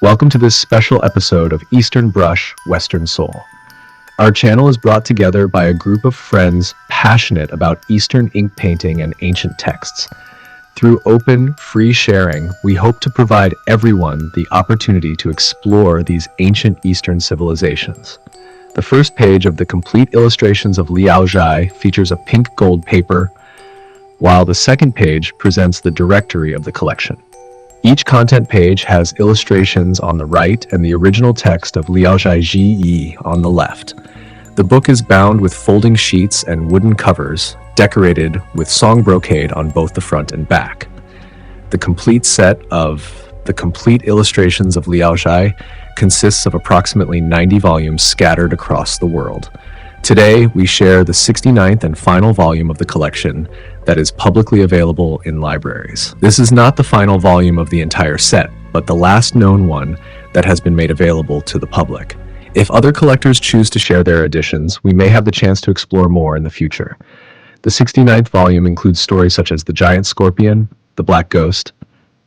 Welcome to this special episode of Eastern Brush, Western Soul. Our channel is brought together by a group of friends passionate about Eastern ink painting and ancient texts. Through open, free sharing, we hope to provide everyone the opportunity to explore these ancient Eastern civilizations. The first page of the complete illustrations of Liao Zhai features a pink gold paper, while the second page presents the directory of the collection. Each content page has illustrations on the right and the original text of Liao Zhai Ji Yi on the left. The book is bound with folding sheets and wooden covers, decorated with song brocade on both the front and back. The complete set of the complete illustrations of Liao Zhai consists of approximately 90 volumes scattered across the world. Today, we share the 69th and final volume of the collection that is publicly available in libraries. This is not the final volume of the entire set, but the last known one that has been made available to the public. If other collectors choose to share their editions, we may have the chance to explore more in the future. The 69th volume includes stories such as the Giant Scorpion, the Black Ghost,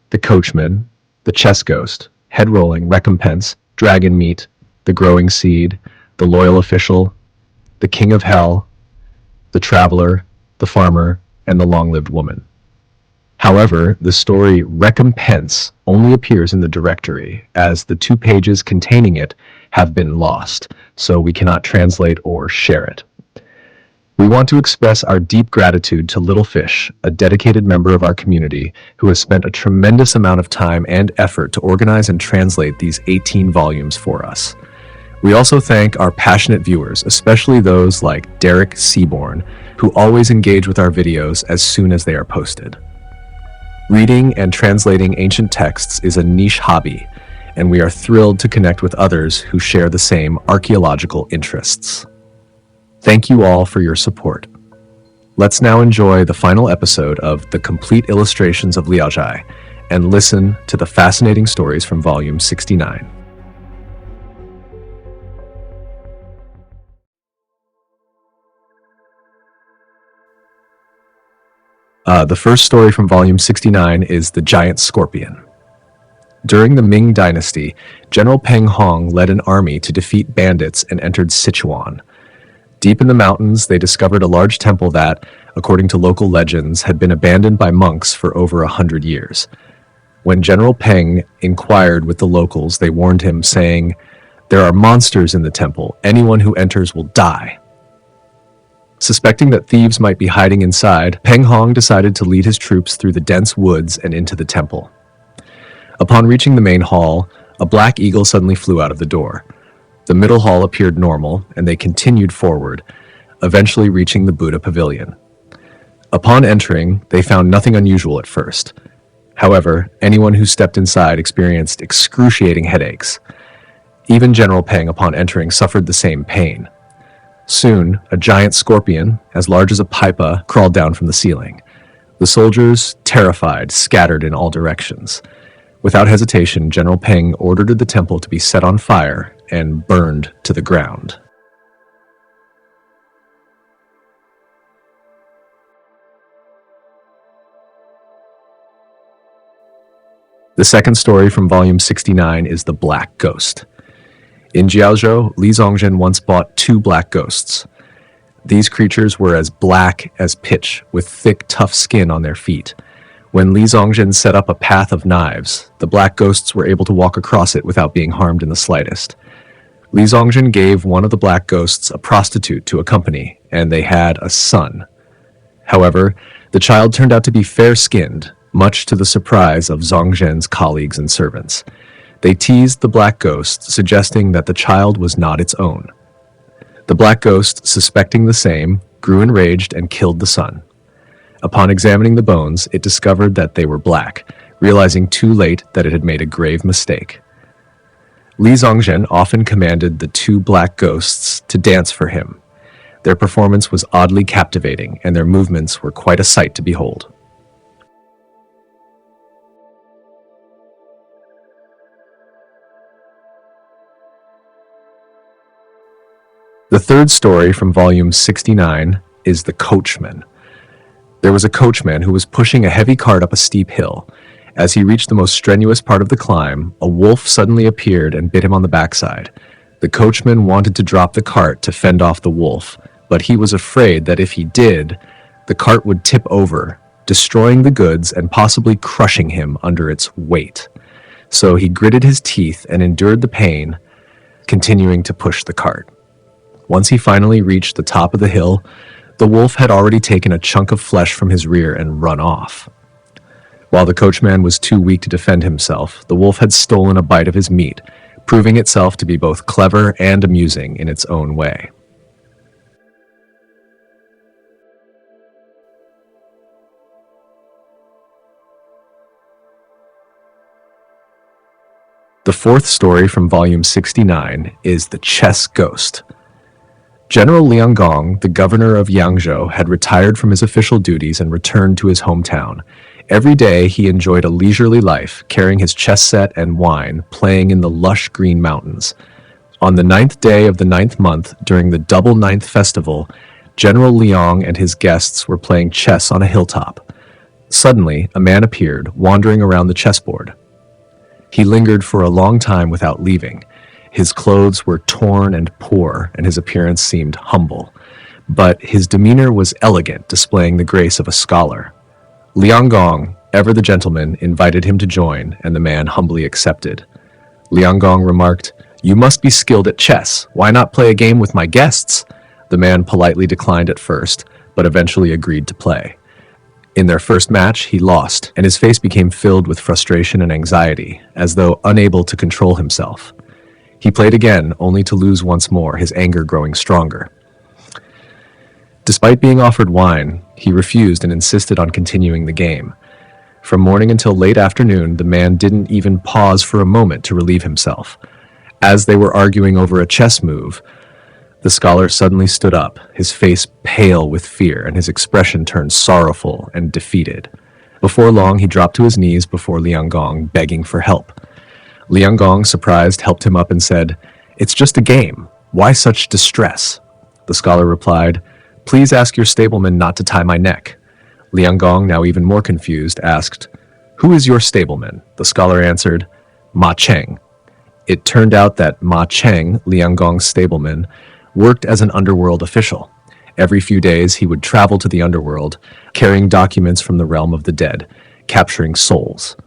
the Coachman, the Chess Ghost, Head Rolling, Recompense, Dragon Meat, the Growing Seed, the Loyal Official, the King of Hell, the Traveler, the Farmer, and the Long-Lived Woman. However, the story Recompense only appears in the directory, as the 2 pages containing it have been lost, so we cannot translate or share it. We want to express our deep gratitude to Little Fish, a dedicated member of our community who has spent a tremendous amount of time and effort to organize and translate these 18 volumes for us. We also thank our passionate viewers, especially those like Derek Seaborn, who always engage with our videos as soon as they are posted. Reading and translating ancient texts is a niche hobby, and we are thrilled to connect with others who share the same archaeological interests. Thank you all for your support. Let's now enjoy the final episode of The Complete Illustrations of Liao Zhai and listen to the fascinating stories from Volume 69. The first story from Volume 69 is The Giant Scorpion. During the Qing Dynasty, General Peng Hong led an army to defeat bandits and entered Sichuan. Deep in the mountains, they discovered a large temple that, according to local legends, had been abandoned by monks for over 100 years. When General Peng inquired with the locals, they warned him, saying, "There are monsters in the temple. Anyone who enters will die." Suspecting that thieves might be hiding inside, Peng Hong decided to lead his troops through the dense woods and into the temple. Upon reaching the main hall, a black eagle suddenly flew out of the door. The middle hall appeared normal, and they continued forward, eventually reaching the Buddha Pavilion. Upon entering, they found nothing unusual at first. However, anyone who stepped inside experienced excruciating headaches. Even General Peng, upon entering, suffered the same pain. Soon, a giant scorpion, as large as a pipa, crawled down from the ceiling. The soldiers, terrified, scattered in all directions. Without hesitation, General Peng ordered the temple to be set on fire and burned to the ground. The second story from Volume 69 is The Black Ghost. In Jiaozhou, Li Zongzhen once bought 2 black ghosts. These creatures were as black as pitch, with thick, tough skin on their feet. When Li Zongzhen set up a path of knives, the black ghosts were able to walk across it without being harmed in the slightest. Li Zongzhen gave one of the black ghosts a prostitute to accompany, and they had a son. However, the child turned out to be fair-skinned, much to the surprise of Zongzhen's colleagues and servants. They teased the black ghost, suggesting that the child was not its own. The black ghost, suspecting the same, grew enraged and killed the son. Upon examining the bones, it discovered that they were black, realizing too late that it had made a grave mistake. Li Zongzhen often commanded the 2 black ghosts to dance for him. Their performance was oddly captivating, and their movements were quite a sight to behold. The third story from Volume 69 is The Coachman. There was a coachman who was pushing a heavy cart up a steep hill, As he reached the most strenuous part of the climb, a wolf suddenly appeared and bit him on the backside. The coachman wanted to drop the cart to fend off the wolf, but he was afraid that if he did, the cart would tip over, destroying the goods and possibly crushing him under its weight. So he gritted his teeth and endured the pain, continuing to push the cart. Once he finally reached the top of the hill, the wolf had already taken a chunk of flesh from his rear and run off. While the coachman was too weak to defend himself, the wolf had stolen a bite of his meat, proving itself to be both clever and amusing in its own way. The fourth story from volume 69 is The Chess Ghost. General Liang Gong, the governor of Yangzhou, had retired from his official duties and returned to his hometown. Every day he enjoyed a leisurely life, carrying his chess set and wine, playing in the lush green mountains. On the 9th day of the 9th month, during the double 9th festival, General Liang and his guests were playing chess on a hilltop. Suddenly, a man appeared, wandering around the chessboard. He lingered for a long time without leaving. His clothes were torn and poor, and his appearance seemed humble. But his demeanor was elegant, displaying the grace of a scholar. Liang Gong, ever the gentleman, invited him to join, and the man humbly accepted. Liang Gong remarked, "You must be skilled at chess. Why not play a game with my guests?" The man politely declined at first, but eventually agreed to play. In their first match, he lost, and his face became filled with frustration and anxiety, as though unable to control himself. He played again, only to lose once more, his anger growing stronger. Despite being offered wine, he refused and insisted on continuing the game. From morning until late afternoon, the man didn't even pause for a moment to relieve himself. As they were arguing over a chess move, the scholar suddenly stood up, his face pale with fear, and his expression turned sorrowful and defeated. Before long, he dropped to his knees before Liang Gong, begging for help. Liang Gong, surprised, helped him up and said, "It's just a game. Why such distress?" The scholar replied, "Please ask your stableman not to tie my neck." Liang Gong, now even more confused, asked, "Who is your stableman?" The scholar answered, "Ma Cheng." It turned out that Ma Cheng, Liang Gong's stableman, worked as an underworld official. Every few days he would travel to the underworld, carrying documents from the realm of the dead, capturing souls.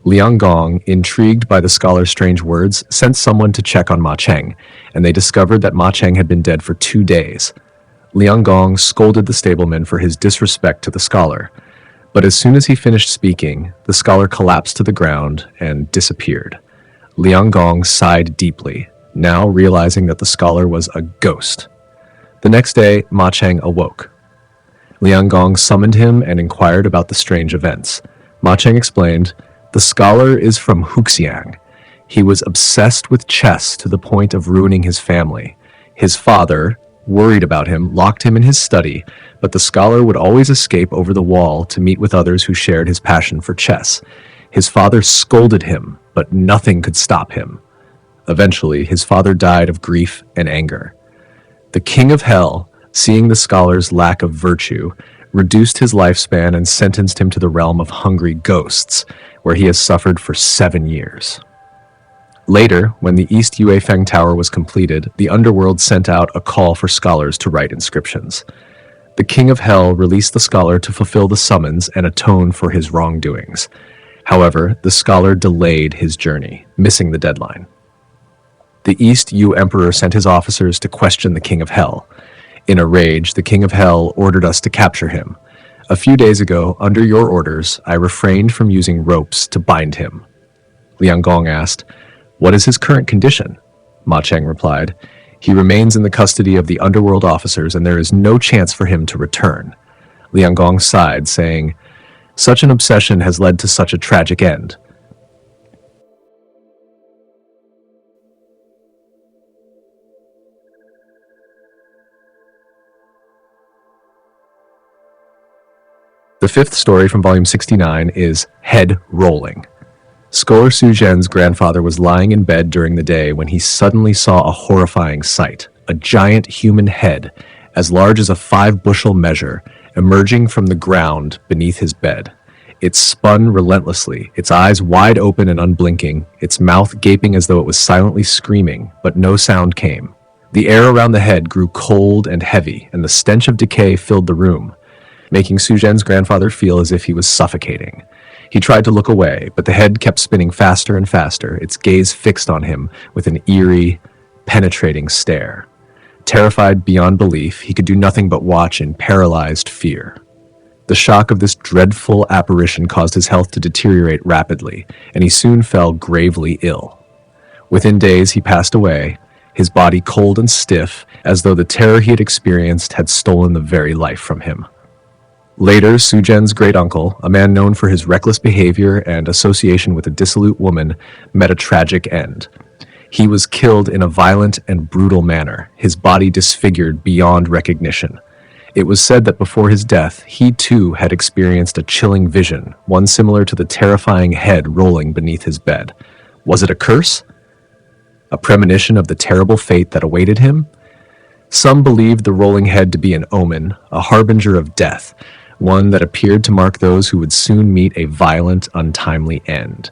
Liang Gong, intrigued by the scholar's strange words, sent someone to check on Ma Cheng, and they discovered that Ma Cheng had been dead for 2 days. Liang Gong scolded the stableman for his disrespect to the scholar, but as soon as he finished speaking, the scholar collapsed to the ground and disappeared. Liang Gong sighed deeply, now realizing that the scholar was a ghost. The next day, Ma Cheng awoke. Liang Gong summoned him and inquired about the strange events. Ma Cheng explained, "The scholar is from Huxiang. He was obsessed with chess to the point of ruining his family. His father, worried about him, locked him in his study, but the scholar would always escape over the wall to meet with others who shared his passion for chess. His father scolded him, but nothing could stop him. Eventually, his father died of grief and anger. The king of hell, seeing the scholar's lack of virtue, reduced his lifespan and sentenced him to the realm of hungry ghosts, where he has suffered for 7 years. Later, when the East Yuefeng Tower was completed, the underworld sent out a call for scholars to write inscriptions. The king of hell released the scholar to fulfill the summons and atone for his wrongdoings. However, the scholar delayed his journey, missing the deadline. The East Yu Emperor sent his officers to question the King of Hell. In a rage, the King of Hell ordered us to capture him. A few days ago, under your orders, I refrained from using ropes to bind him." Liang Gong asked, "What is his current condition?" Ma Cheng replied, "He remains in the custody of the underworld officers, and there is no chance for him to return." Liang Gong sighed, saying, "Such an obsession has led to such a tragic end." The fifth story from volume 69 is Head Rolling. Scholar Su Zhen's grandfather was lying in bed during the day when he suddenly saw a horrifying sight, a giant human head, as large as a 5-bushel measure, emerging from the ground beneath his bed. It spun relentlessly, its eyes wide open and unblinking, its mouth gaping as though it was silently screaming, but no sound came. The air around the head grew cold and heavy, and the stench of decay filled the room, making Su Zhen's grandfather feel as if he was suffocating. He tried to look away, but the head kept spinning faster and faster, its gaze fixed on him with an eerie, penetrating stare. Terrified beyond belief, he could do nothing but watch in paralyzed fear. The shock of this dreadful apparition caused his health to deteriorate rapidly, and he soon fell gravely ill. Within days, he passed away, his body cold and stiff, as though the terror he had experienced had stolen the very life from him. Later, Su Zhen's great-uncle, a man known for his reckless behavior and association with a dissolute woman, met a tragic end. He was killed in a violent and brutal manner, his body disfigured beyond recognition. It was said that before his death, he too had experienced a chilling vision, one similar to the terrifying head rolling beneath his bed. Was it a curse? A premonition of the terrible fate that awaited him? Some believed the rolling head to be an omen, a harbinger of death, one that appeared to mark those who would soon meet a violent, untimely end.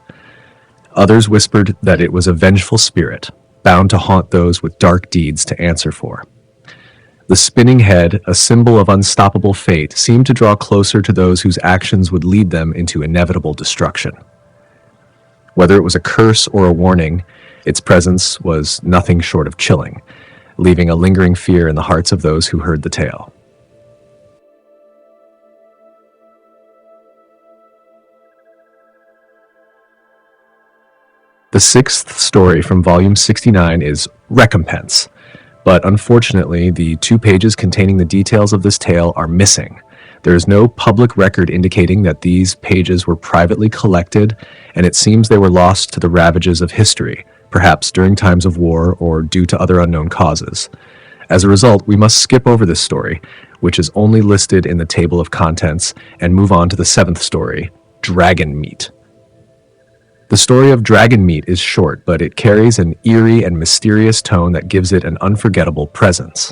Others whispered that it was a vengeful spirit, bound to haunt those with dark deeds to answer for. The spinning head, a symbol of unstoppable fate, seemed to draw closer to those whose actions would lead them into inevitable destruction. Whether it was a curse or a warning, its presence was nothing short of chilling, leaving a lingering fear in the hearts of those who heard the tale. The sixth story from volume 69 is Recompense, but unfortunately the 2 pages containing the details of this tale are missing. There is no public record indicating that these pages were privately collected, and it seems they were lost to the ravages of history, perhaps during times of war or due to other unknown causes. As a result, we must skip over this story, which is only listed in the table of contents, and move on to the 7th story, Dragon Meat. The story of Dragon Meat is short, but it carries an eerie and mysterious tone that gives it an unforgettable presence.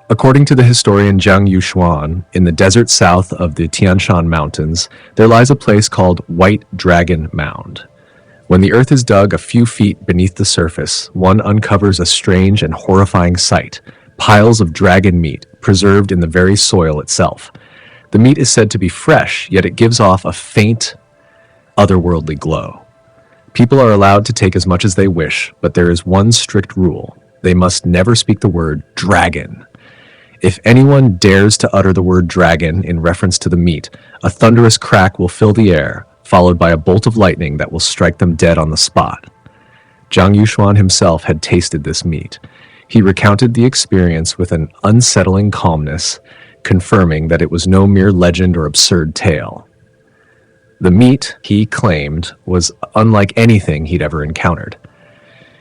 According to the historian Zhang Yuxuan, in the desert south of the Tian Shan Mountains, there lies a place called White Dragon Mound. When the earth is dug a few feet beneath the surface, one uncovers a strange and horrifying sight, piles of dragon meat preserved in the very soil itself. The meat is said to be fresh, yet it gives off a faint, otherworldly glow. People are allowed to take as much as they wish, but there is one strict rule. They must never speak the word dragon. If anyone dares to utter the word dragon in reference to the meat, a thunderous crack will fill the air, followed by a bolt of lightning that will strike them dead on the spot. Zhang Yuxuan himself had tasted this meat. He recounted the experience with an unsettling calmness, confirming that it was no mere legend or absurd tale. The meat, he claimed, was unlike anything he'd ever encountered.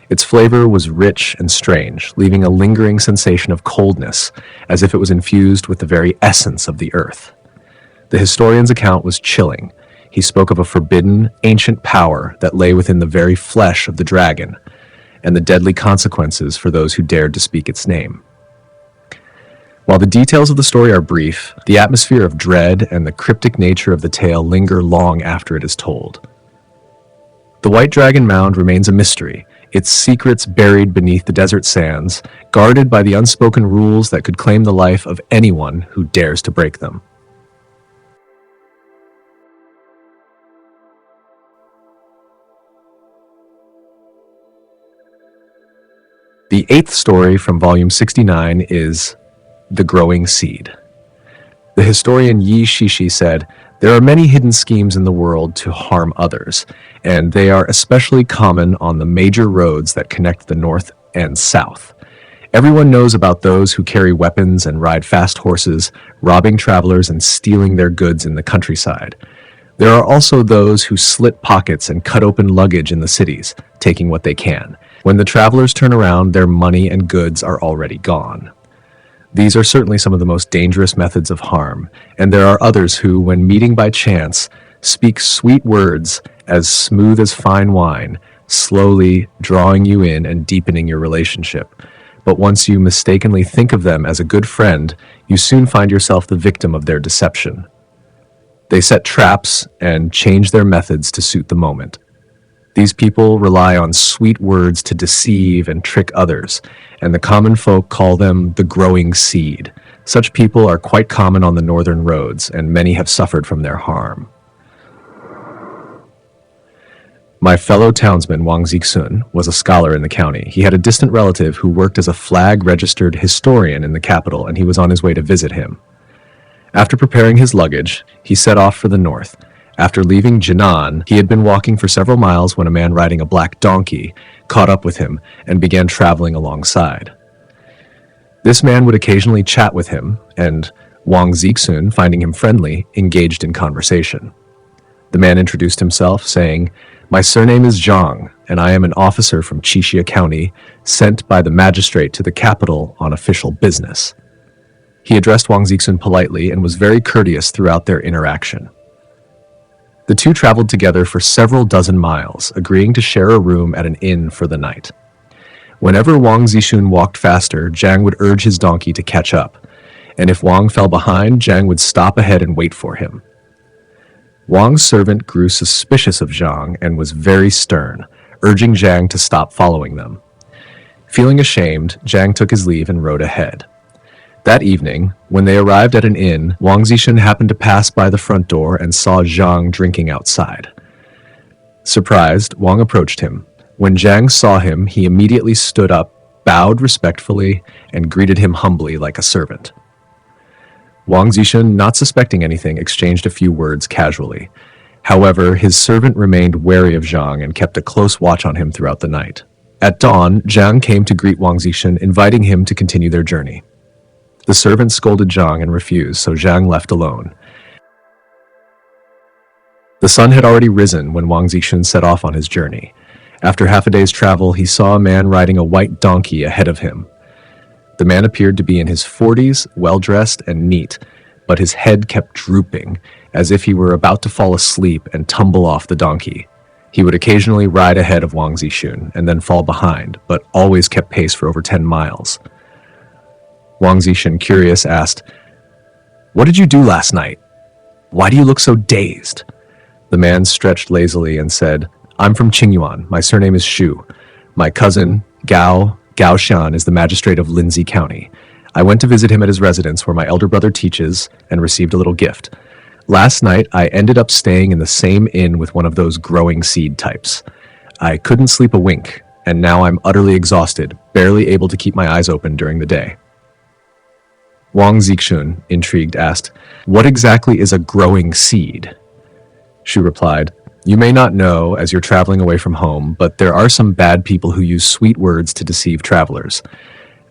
Its flavor was rich and strange, leaving a lingering sensation of coldness, as if it was infused with the very essence of the earth. The historian's account was chilling. He spoke of a forbidden, ancient power that lay within the very flesh of the dragon, and the deadly consequences for those who dared to speak its name. While the details of the story are brief, the atmosphere of dread and the cryptic nature of the tale linger long after it is told. The White Dragon Mound remains a mystery, its secrets buried beneath the desert sands, guarded by the unspoken rules that could claim the life of anyone who dares to break them. The 8th story from volume 69 is The Growing Seed. The historian Yi Shishi said, "There are many hidden schemes in the world to harm others, and they are especially common on the major roads that connect the north and south. Everyone knows about those who carry weapons and ride fast horses, robbing travelers and stealing their goods in the countryside. There are also those who slit pockets and cut open luggage in the cities, taking what they can. When the travelers turn around, their money and goods are already gone. These are certainly some of the most dangerous methods of harm, and there are others who, when meeting by chance, speak sweet words as smooth as fine wine, slowly drawing you in and deepening your relationship. But once you mistakenly think of them as a good friend, you soon find yourself the victim of their deception. They set traps and change their methods to suit the moment. These people rely on sweet words to deceive and trick others, and the common folk call them the growing seed. Such people are quite common on the northern roads, and many have suffered from their harm. My fellow townsman Wang Zixun was a scholar in the county. He had a distant relative who worked as a flag-registered historian in the capital, and he was on his way to visit him. After preparing his luggage, he set off for the north. After leaving Jinan, he had been walking for several miles when a man riding a black donkey caught up with him and began traveling alongside. This man would occasionally chat with him, and Wang Zixun, finding him friendly, engaged in conversation. The man introduced himself, saying, "My surname is Zhang, and I am an officer from Qixia County, sent by the magistrate to the capital on official business." He addressed Wang Zixun politely and was very courteous throughout their interaction. The two traveled together for several dozen miles, agreeing to share a room at an inn for the night. Whenever Wang Zixun walked faster, Zhang would urge his donkey to catch up, and if Wang fell behind, Zhang would stop ahead and wait for him. Wang's servant grew suspicious of Zhang and was very stern, urging Zhang to stop following them. Feeling ashamed, Zhang took his leave and rode ahead. That evening, when they arrived at an inn, Wang Zixun happened to pass by the front door and saw Zhang drinking outside. Surprised, Wang approached him. When Zhang saw him, he immediately stood up, bowed respectfully, and greeted him humbly like a servant. Wang Zixun, not suspecting anything, exchanged a few words casually. However, his servant remained wary of Zhang and kept a close watch on him throughout the night. At dawn, Zhang came to greet Wang Zixun, inviting him to continue their journey. The servant scolded Zhang and refused, so Zhang left alone. The sun had already risen when Wang Zixun set off on his journey. After half a day's travel, he saw a man riding a white donkey ahead of him. The man appeared to be in his 40s, well-dressed and neat, but his head kept drooping, as if he were about to fall asleep and tumble off the donkey. He would occasionally ride ahead of Wang Zixun and then fall behind, but always kept pace for over 10 miles. Wang Zixun, curious, asked, "What did you do last night? Why do you look so dazed?" The man stretched lazily and said, "I'm from Qingyuan. My surname is Shu. My cousin, Gao Xian, is the magistrate of Linzi County. I went to visit him at his residence where my elder brother teaches and received a little gift. Last night, I ended up staying in the same inn with one of those growing seed types. I couldn't sleep a wink, and now I'm utterly exhausted, barely able to keep my eyes open during the day." Wang Zixun, intrigued, asked, "What exactly is a growing seed?" Shu replied, "You may not know as you're traveling away from home, but there are some bad people who use sweet words to deceive travelers.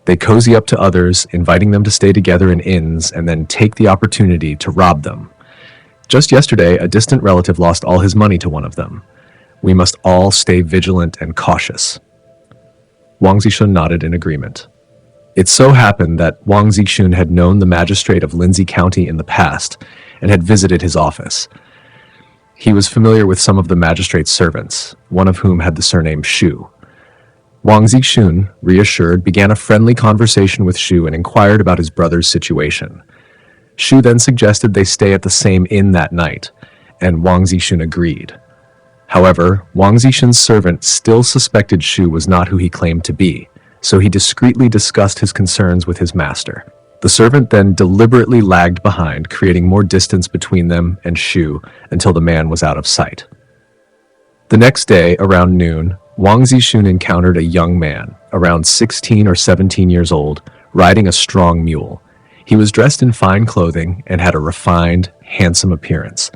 They cozy up to others, inviting them to stay together in inns, and then take the opportunity to rob them. Just yesterday, a distant relative lost all his money to one of them. We must all stay vigilant and cautious." Wang Zixun nodded in agreement. It so happened that Wang Zixun had known the magistrate of Linzi County in the past and had visited his office. He was familiar with some of the magistrate's servants, one of whom had the surname Shu. Wang Zixun, reassured, began a friendly conversation with Shu and inquired about his brother's situation. Shu then suggested they stay at the same inn that night, and Wang Zixun agreed. However, Wang Zixun's servant still suspected Shu was not who he claimed to be, so he discreetly discussed his concerns with his master. The servant then deliberately lagged behind, creating more distance between them and Shu until the man was out of sight. The next day, around noon, Wang Zixun encountered a young man, around 16 or 17 years old, riding a strong mule. He was dressed in fine clothing and had a refined, handsome appearance.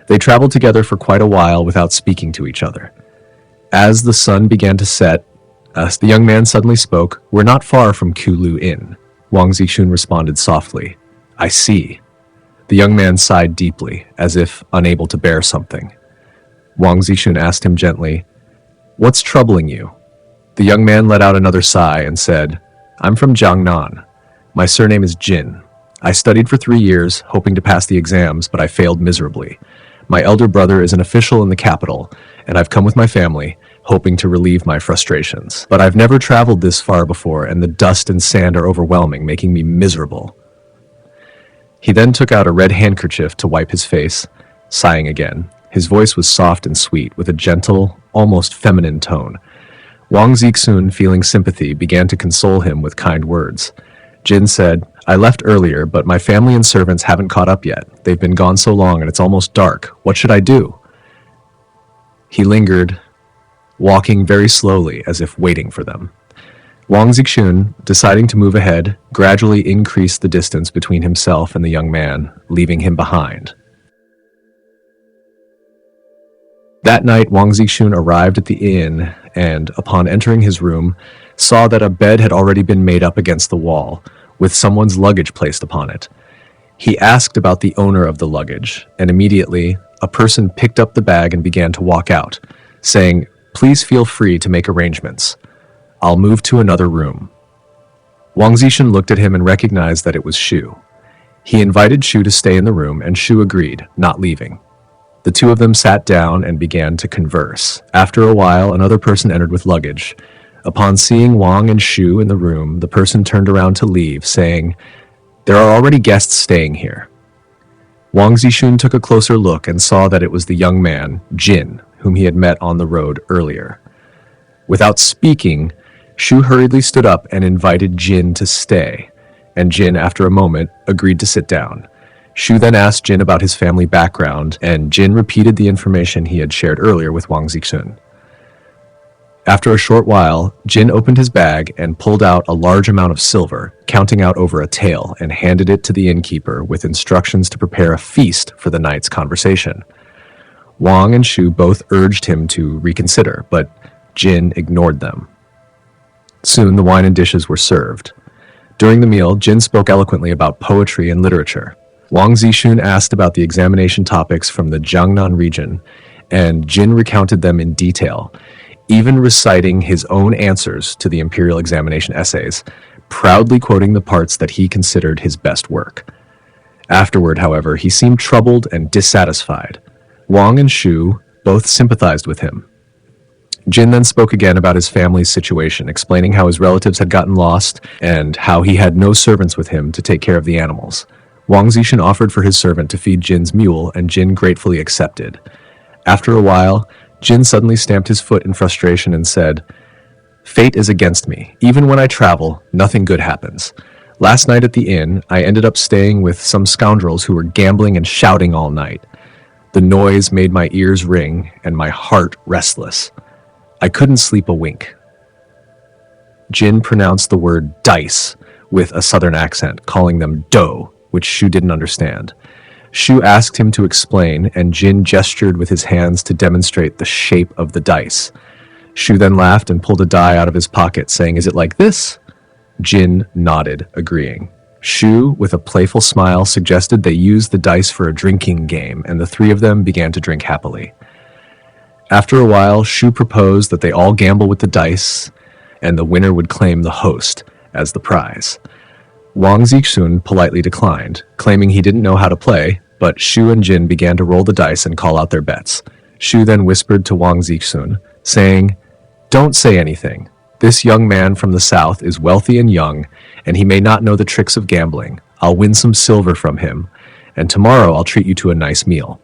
They traveled together for quite a while without speaking to each other. As the sun began to set, the young man suddenly spoke, "We're not far from Kulu Inn." Wang Zixun responded softly, "I see." The young man sighed deeply, as if unable to bear something. Wang Zixun asked him gently, "What's troubling you?" The young man let out another sigh and said, "I'm from Jiangnan. My surname is Jin. I studied for 3 years, hoping to pass the exams, but I failed miserably. My elder brother is an official in the capital, and I've come with my family, hoping to relieve my frustrations. But I've never traveled this far before, and the dust and sand are overwhelming, making me miserable." He then took out a red handkerchief to wipe his face, sighing again. His voice was soft and sweet, with a gentle, almost feminine tone. Wang Zixun, feeling sympathy, began to console him with kind words. Jin said, "I left earlier, but my family and servants haven't caught up yet. They've been gone so long and it's almost dark. What should I do?" He lingered, walking very slowly as if waiting for them. Wang Zixun, deciding to move ahead, gradually increased the distance between himself and the young man, leaving him behind. That night, Wang Zixun arrived at the inn and, upon entering his room, saw that a bed had already been made up against the wall, with someone's luggage placed upon it. He asked about the owner of the luggage, and immediately, a person picked up the bag and began to walk out, saying, "Please feel free to make arrangements. I'll move to another room." Wang Zixun looked at him and recognized that it was Shu. He invited Shu to stay in the room, and Shu agreed, not leaving. The two of them sat down and began to converse. After a while, another person entered with luggage. Upon seeing Wang and Shu in the room, the person turned around to leave, saying, "There are already guests staying here." Wang Zixun took a closer look and saw that it was the young man, Jin, whom he had met on the road earlier. Without speaking, Shu hurriedly stood up and invited Jin to stay, and Jin, after a moment, agreed to sit down. Shu then asked Jin about his family background, and Jin repeated the information he had shared earlier with Wang Zixun. After a short while, Jin opened his bag and pulled out a large amount of silver, counting out over a tael, and handed it to the innkeeper with instructions to prepare a feast for the night's conversation. Wang and Shu both urged him to reconsider, but Jin ignored them. Soon the wine and dishes were served. During the meal, Jin spoke eloquently about poetry and literature. Wang Zixun asked about the examination topics from the Jiangnan region, and Jin recounted them in detail, even reciting his own answers to the imperial examination essays, proudly quoting the parts that he considered his best work. Afterward, however, he seemed troubled and dissatisfied. Wang and Shu both sympathized with him. Jin then spoke again about his family's situation, explaining how his relatives had gotten lost and how he had no servants with him to take care of the animals. Wang Zixun offered for his servant to feed Jin's mule, and Jin gratefully accepted. After a while, Jin suddenly stamped his foot in frustration and said, "Fate is against me. Even when I travel, nothing good happens. Last night at the inn, I ended up staying with some scoundrels who were gambling and shouting all night. The noise made my ears ring and my heart restless. I couldn't sleep a wink." Jin pronounced the word dice with a southern accent, calling them dough, which Shu didn't understand. Shu asked him to explain, and Jin gestured with his hands to demonstrate the shape of the dice. Shu then laughed and pulled a die out of his pocket, saying, "Is it like this?" Jin nodded, agreeing. Shu, with a playful smile, suggested they use the dice for a drinking game, and the three of them began to drink happily. After a while, Shu proposed that they all gamble with the dice, and the winner would claim the host as the prize. Wang Zixun politely declined, claiming he didn't know how to play, but Shu and Jin began to roll the dice and call out their bets. Shu then whispered to Wang Zixun, saying, "Don't say anything. This young man from the south is wealthy and young, and he may not know the tricks of gambling. I'll win some silver from him, and tomorrow I'll treat you to a nice meal."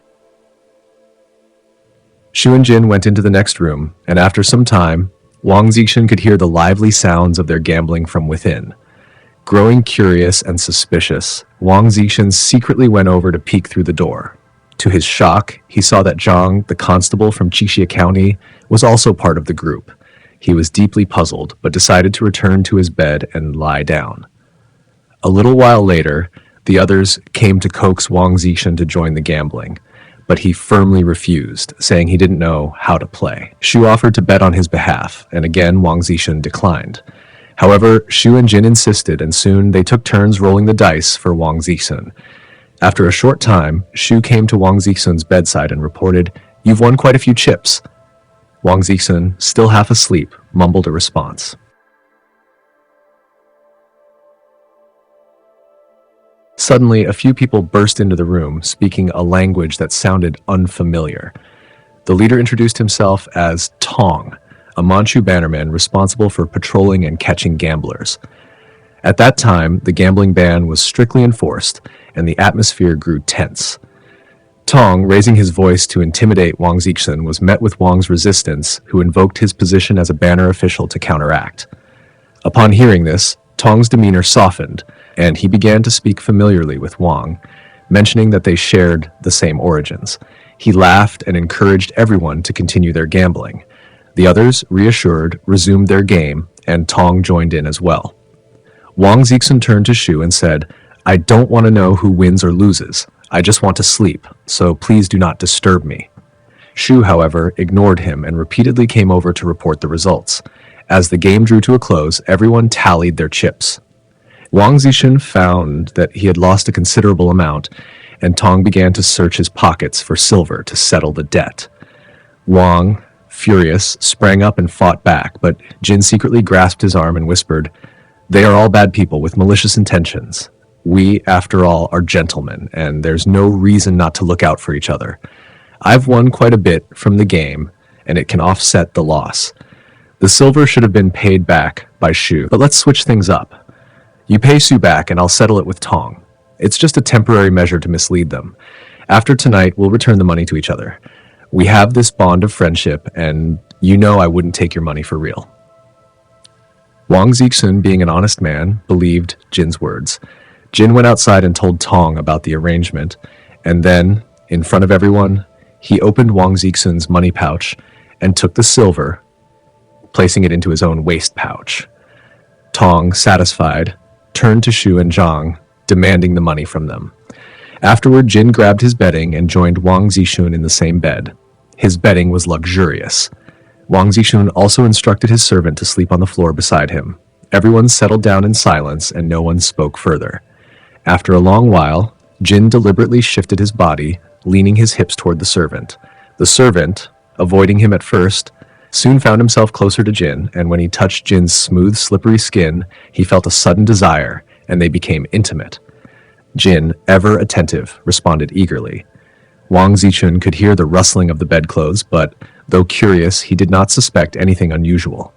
Shu and Jin went into the next room, and after some time, Wang Zixun could hear the lively sounds of their gambling from within. Growing curious and suspicious, Wang Zixun secretly went over to peek through the door. To his shock, he saw that Zhang, the constable from Qixia County, was also part of the group. He was deeply puzzled, but decided to return to his bed and lie down. A little while later, the others came to coax Wang Zixun to join the gambling, but he firmly refused, saying he didn't know how to play. Shu offered to bet on his behalf, and again Wang Zixun declined. However, Shu and Jin insisted, and soon they took turns rolling the dice for Wang Zixun. After a short time, Shu came to Wang Zixun's bedside and reported, "You've won quite a few chips." Wang Zixun, still half asleep, mumbled a response. Suddenly, a few people burst into the room, speaking a language that sounded unfamiliar. The leader introduced himself as Tong, a Manchu bannerman responsible for patrolling and catching gamblers. At that time, the gambling ban was strictly enforced, and the atmosphere grew tense. Tong, raising his voice to intimidate Wang Zixun, was met with Wang's resistance, who invoked his position as a banner official to counteract. Upon hearing this, Tong's demeanor softened, and he began to speak familiarly with Wang, mentioning that they shared the same origins. He laughed and encouraged everyone to continue their gambling. The others, reassured, resumed their game, and Tong joined in as well. Wang Zixun turned to Shu and said, "I don't want to know who wins or loses. I just want to sleep, so please do not disturb me." Shu, however, ignored him and repeatedly came over to report the results. As the game drew to a close, everyone tallied their chips. Wang Zixun found that he had lost a considerable amount, and Tong began to search his pockets for silver to settle the debt. Wang, furious, sprang up and fought back, but Jin secretly grasped his arm and whispered, "They are all bad people with malicious intentions. We, after all, are gentlemen, and there's no reason not to look out for each other. I've won quite a bit from the game, and it can offset the loss. The silver should have been paid back by Shu, but let's switch things up. You pay Sue back, and I'll settle it with Tong. It's just a temporary measure to mislead them. After tonight, we'll return the money to each other. We have this bond of friendship, and you know I wouldn't take your money for real." Wang Zixun, being an honest man, believed Jin's words. Jin went outside and told Tong about the arrangement, and then, in front of everyone, he opened Wang Zixun's money pouch and took the silver, placing it into his own waist pouch. Tong, satisfied, turned to Shu and Zhang, demanding the money from them. Afterward, Jin grabbed his bedding and joined Wang Zixun in the same bed. His bedding was luxurious. Wang Zixun also instructed his servant to sleep on the floor beside him. Everyone settled down in silence, and no one spoke further. After a long while, Jin deliberately shifted his body, leaning his hips toward the servant. The servant, avoiding him at first, soon found himself closer to Jin, and when he touched Jin's smooth, slippery skin, he felt a sudden desire, and they became intimate. Jin, ever attentive, responded eagerly. Wang Zixun could hear the rustling of the bedclothes, but, though curious, he did not suspect anything unusual.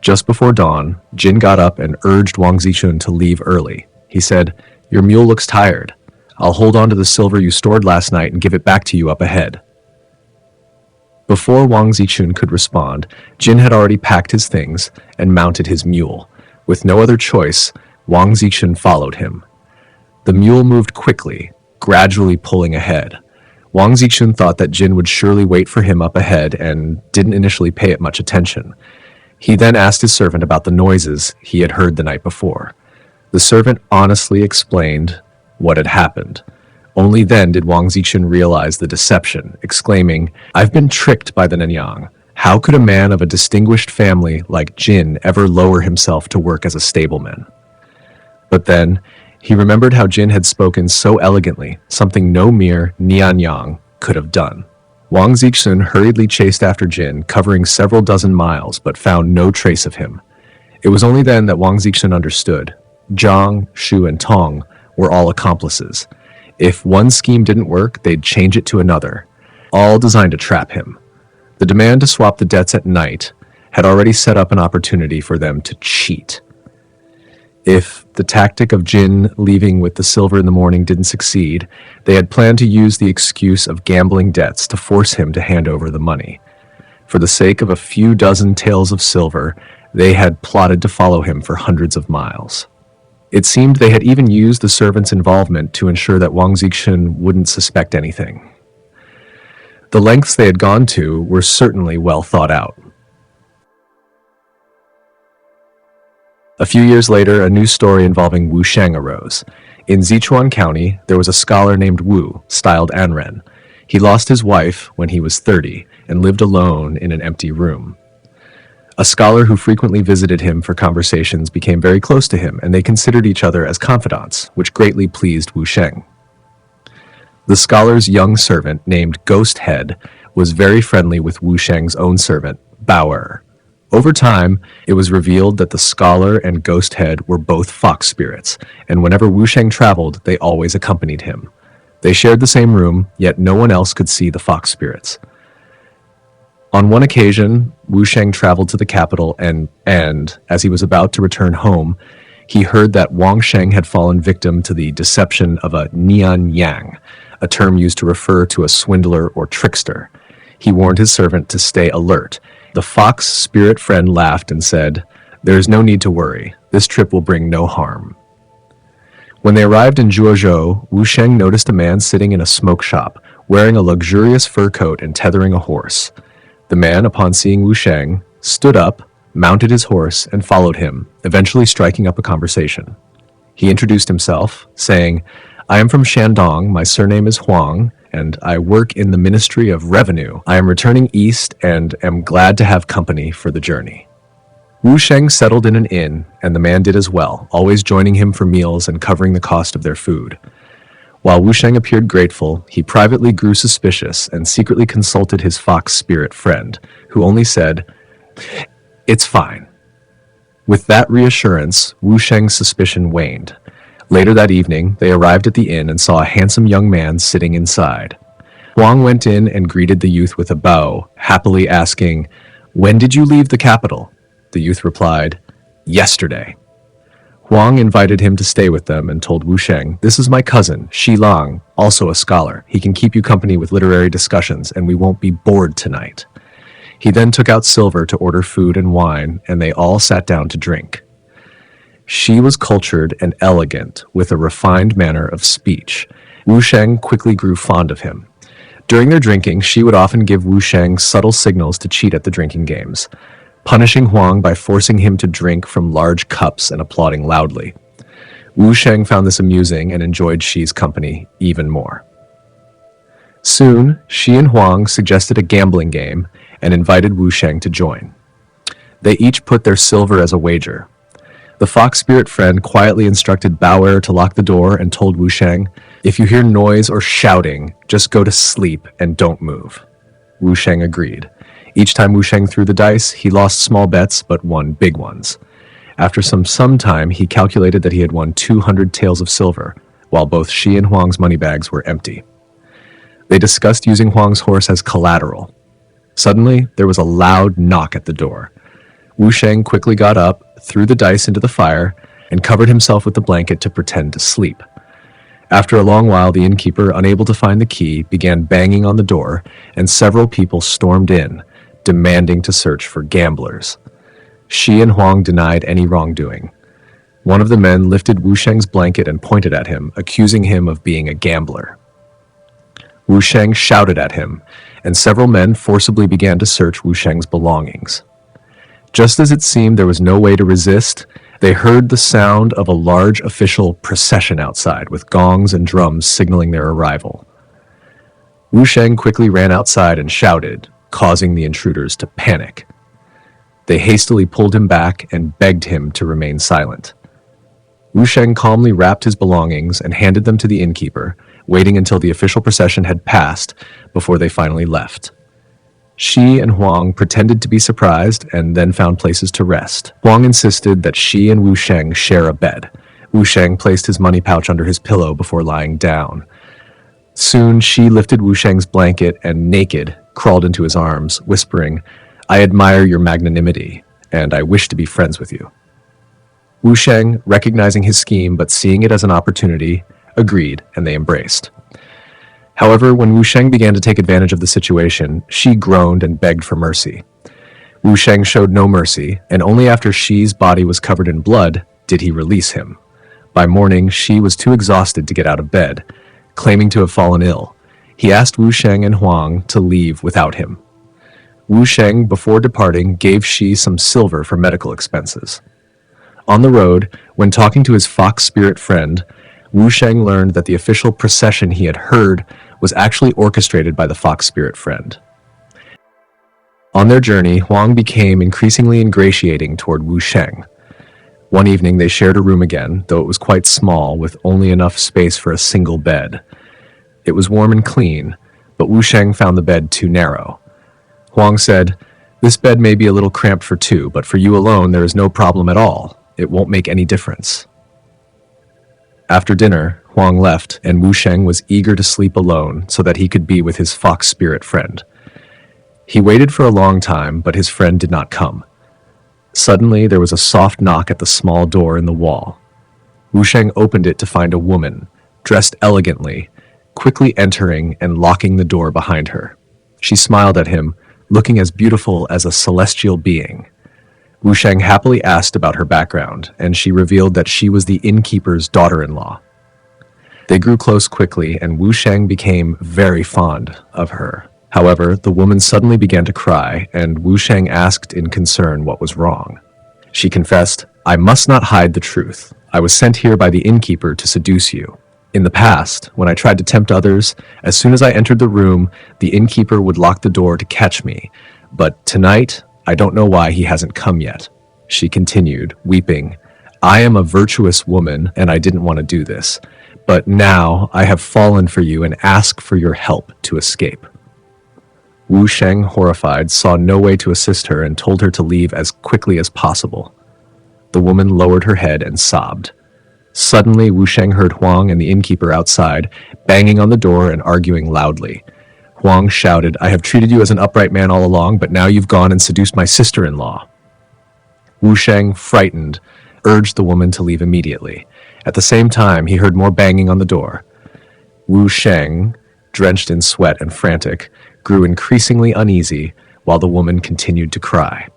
Just before dawn, Jin got up and urged Wang Zixun to leave early. He said, "Your mule looks tired. I'll hold on to the silver you stored last night and give it back to you up ahead." Before Wang Zixun could respond, Jin had already packed his things and mounted his mule. With no other choice, Wang Zixun followed him. The mule moved quickly, gradually pulling ahead. Wang Zixun thought that Jin would surely wait for him up ahead and didn't initially pay it much attention. He then asked his servant about the noises he had heard the night before. The servant honestly explained what had happened. Only then did Wang Zixun realize the deception, exclaiming, "I've been tricked by the Nanyang. How could a man of a distinguished family like Jin ever lower himself to work as a stableman?" But then, he remembered how Jin had spoken so elegantly, something no mere Nianyang could have done. Wang Zixun hurriedly chased after Jin, covering several dozen miles, but found no trace of him. It was only then that Wang Zixun understood. Zhang, Shu, and Tong were all accomplices. If one scheme didn't work, they'd change it to another, all designed to trap him. The demand to swap the debts at night had already set up an opportunity for them to cheat. If the tactic of Jin leaving with the silver in the morning didn't succeed, they had planned to use the excuse of gambling debts to force him to hand over the money. For the sake of a few dozen taels of silver, they had plotted to follow him for hundreds of miles. It seemed they had even used the servant's involvement to ensure that Wang Zixun wouldn't suspect anything. The lengths they had gone to were certainly well thought out. A few years later, a new story involving Wu Sheng arose. In Sichuan County, there was a scholar named Wu, styled Anren. He lost his wife when he was 30 and lived alone in an empty room. A scholar who frequently visited him for conversations became very close to him, and they considered each other as confidants, which greatly pleased Wu Sheng. The scholar's young servant, named Ghost Head, was very friendly with Wu Sheng's own servant, Bao'er. Over time, it was revealed that the scholar and Ghost Head were both fox spirits, and whenever Wu Sheng traveled, they always accompanied him. They shared the same room, yet no one else could see the fox spirits. On one occasion, Wu Sheng traveled to the capital and, as he was about to return home, he heard that Wang Sheng had fallen victim to the deception of a Nian Yang, a term used to refer to a swindler or trickster. He warned his servant to stay alert. The fox spirit friend laughed and said, "There is no need to worry. This trip will bring no harm." When they arrived in Zhuozhou, Wu Sheng noticed a man sitting in a smoke shop, wearing a luxurious fur coat and tethering a horse. The man, upon seeing Wu Sheng, stood up, mounted his horse, and followed him, eventually striking up a conversation. He introduced himself, saying, "I am from Shandong, my surname is Huang, and I work in the Ministry of Revenue. I am returning east and am glad to have company for the journey." Wu Sheng settled in an inn, and the man did as well, always joining him for meals and covering the cost of their food. While Wu Sheng appeared grateful, he privately grew suspicious and secretly consulted his fox spirit friend, who only said, "It's fine." With that reassurance, Wu Sheng's suspicion waned. Later that evening, they arrived at the inn and saw a handsome young man sitting inside. Huang went in and greeted the youth with a bow, happily asking, "When did you leave the capital?" The youth replied, "Yesterday." Huang invited him to stay with them and told Wu Sheng, "This is my cousin, Xi Lang, also a scholar. He can keep you company with literary discussions, and we won't be bored tonight." He then took out silver to order food and wine, and they all sat down to drink. She was cultured and elegant, with a refined manner of speech. Wu Sheng quickly grew fond of him. During their drinking, she would often give Wu Sheng subtle signals to cheat at the drinking games, punishing Huang by forcing him to drink from large cups and applauding loudly. Wu Sheng found this amusing and enjoyed Xi's company even more. Soon, Xi and Huang suggested a gambling game and invited Wu Sheng to join. They each put their silver as a wager. The fox spirit friend quietly instructed Bauer to lock the door and told Wu Sheng, "If you hear noise or shouting, just go to sleep and don't move." Wu Sheng agreed. Each time Wu Sheng threw the dice, he lost small bets but won big ones. After some time, he calculated that he had won 200 taels of silver, while both Xi and Huang's money bags were empty. They discussed using Huang's horse as collateral. Suddenly, there was a loud knock at the door. Wu Sheng quickly got up, threw the dice into the fire, and covered himself with the blanket to pretend to sleep. After a long while, the innkeeper, unable to find the key, began banging on the door, and several people stormed in, demanding to search for gamblers. Xi and Huang denied any wrongdoing. One of the men lifted Wu Sheng's blanket and pointed at him, accusing him of being a gambler. Wu Sheng shouted at him, and several men forcibly began to search Wu Sheng's belongings. Just as it seemed there was no way to resist, they heard the sound of a large official procession outside, with gongs and drums signaling their arrival. Wu Sheng quickly ran outside and shouted, causing the intruders to panic. They hastily pulled him back and begged him to remain silent. Wu Sheng calmly wrapped his belongings and handed them to the innkeeper, waiting until the official procession had passed before they finally left. Xi and Huang pretended to be surprised and then found places to rest. Huang insisted that Xi and Wu Sheng share a bed. Wu Sheng placed his money pouch under his pillow before lying down. Soon, Xi lifted Wu Sheng's blanket and, naked, crawled into his arms, whispering, "I admire your magnanimity, and I wish to be friends with you." Wu Sheng, recognizing his scheme but seeing it as an opportunity, agreed, and they embraced. However, when Wu Sheng began to take advantage of the situation, Xi groaned and begged for mercy. Wu Sheng showed no mercy, and only after Xi's body was covered in blood did he release him. By morning, Xi was too exhausted to get out of bed, claiming to have fallen ill. He asked Wu Sheng and Huang to leave without him. Wu Sheng, before departing, gave Xi some silver for medical expenses. On the road, when talking to his fox spirit friend, Wu Sheng learned that the official procession he had heard was actually orchestrated by the fox spirit friend. On their journey, Huang became increasingly ingratiating toward Wu Sheng. One evening, they shared a room again, though it was quite small, with only enough space for a single bed. It was warm and clean, but Wu Sheng found the bed too narrow. Huang said, "This bed may be a little cramped for two, but for you alone there is no problem at all. It won't make any difference." After dinner, Huang left, and Wu Sheng was eager to sleep alone so that he could be with his fox spirit friend. He waited for a long time, but his friend did not come. Suddenly, there was a soft knock at the small door in the wall. Wu Sheng opened it to find a woman, dressed elegantly, quickly entering and locking the door behind her. She smiled at him, looking as beautiful as a celestial being. Wu Sheng happily asked about her background, and she revealed that she was the innkeeper's daughter-in-law. They grew close quickly, and Wu Sheng became very fond of her. However, the woman suddenly began to cry, and Wu Sheng asked in concern what was wrong. She confessed, "I must not hide the truth. I was sent here by the innkeeper to seduce you. In the past, when I tried to tempt others, as soon as I entered the room, the innkeeper would lock the door to catch me. But tonight, I don't know why he hasn't come yet." She continued, weeping, "I am a virtuous woman, and I didn't want to do this. But now I have fallen for you and ask for your help to escape." Wu Sheng, horrified, saw no way to assist her and told her to leave as quickly as possible. The woman lowered her head and sobbed. Suddenly, Wu Sheng heard Huang and the innkeeper outside, banging on the door and arguing loudly. Huang shouted, "I have treated you as an upright man all along, but now you've gone and seduced my sister-in-law." Wu Sheng, frightened, urged the woman to leave immediately. At the same time, he heard more banging on the door. Wu Sheng, drenched in sweat and frantic, grew increasingly uneasy while the woman continued to cry.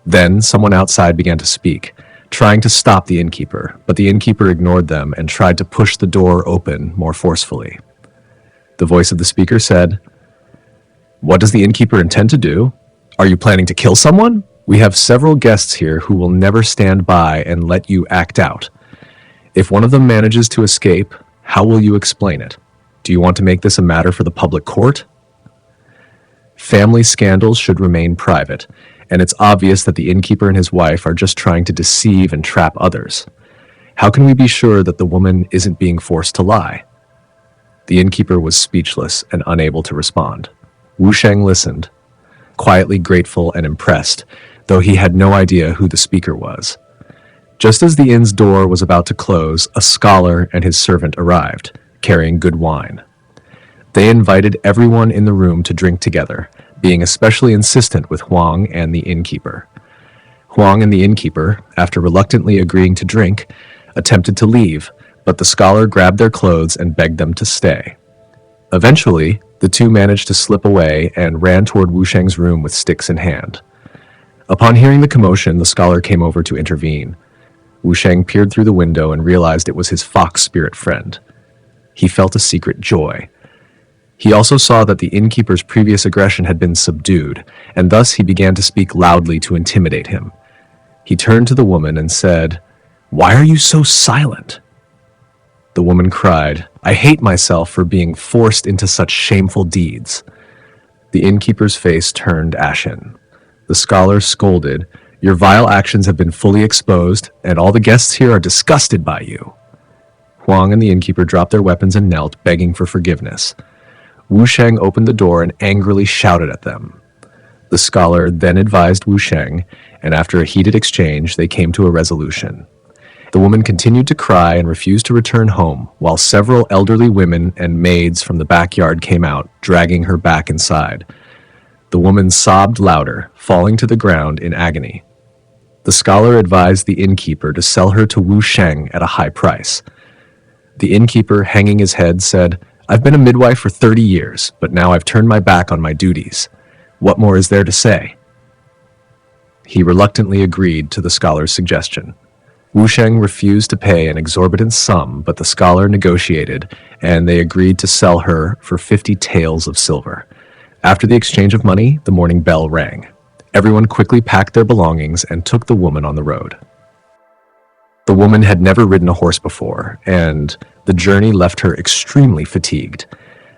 Then someone outside began to speak, trying to stop the innkeeper, but the innkeeper ignored them and tried to push the door open more forcefully. The voice of the speaker said, "What does the innkeeper intend to do? Are you planning to kill someone? We have several guests here who will never stand by and let you act out. If one of them manages to escape, how will you explain it? Do you want to make this a matter for the public court?" Family scandals should remain private, and it's obvious that the innkeeper and his wife are just trying to deceive and trap others. How can we be sure that the woman isn't being forced to lie? The innkeeper was speechless and unable to respond. Wu Sheng listened, quietly grateful and impressed, though he had no idea who the speaker was. Just as the inn's door was about to close, a scholar and his servant arrived, carrying good wine. They invited everyone in the room to drink together, being especially insistent with Huang and the innkeeper. Huang and the innkeeper, after reluctantly agreeing to drink, attempted to leave, but the scholar grabbed their clothes and begged them to stay. Eventually, the two managed to slip away and ran toward Wu Sheng's room with sticks in hand. Upon hearing the commotion, the scholar came over to intervene. Wu Sheng peered through the window and realized it was his fox spirit friend. He felt a secret joy. He also saw that the innkeeper's previous aggression had been subdued, and thus he began to speak loudly to intimidate him. He turned to the woman and said, "Why are you so silent?" The woman cried, "I hate myself for being forced into such shameful deeds." The innkeeper's face turned ashen. The scholar scolded, "Your vile actions have been fully exposed, and all the guests here are disgusted by you." Huang and the innkeeper dropped their weapons and knelt, begging for forgiveness. Wu Sheng opened the door and angrily shouted at them. The scholar then advised Wu Sheng, and after a heated exchange, they came to a resolution. The woman continued to cry and refused to return home, while several elderly women and maids from the backyard came out, dragging her back inside. The woman sobbed louder, falling to the ground in agony. The scholar advised the innkeeper to sell her to Wu Sheng at a high price. The innkeeper, hanging his head, said, "I've been a midwife for 30 years, but now I've turned my back on my duties. What more is there to say?" He reluctantly agreed to the scholar's suggestion. Wu Sheng refused to pay an exorbitant sum, but the scholar negotiated, and they agreed to sell her for 50 taels of silver. After the exchange of money, the morning bell rang. Everyone quickly packed their belongings and took the woman on the road. The woman had never ridden a horse before, and the journey left her extremely fatigued.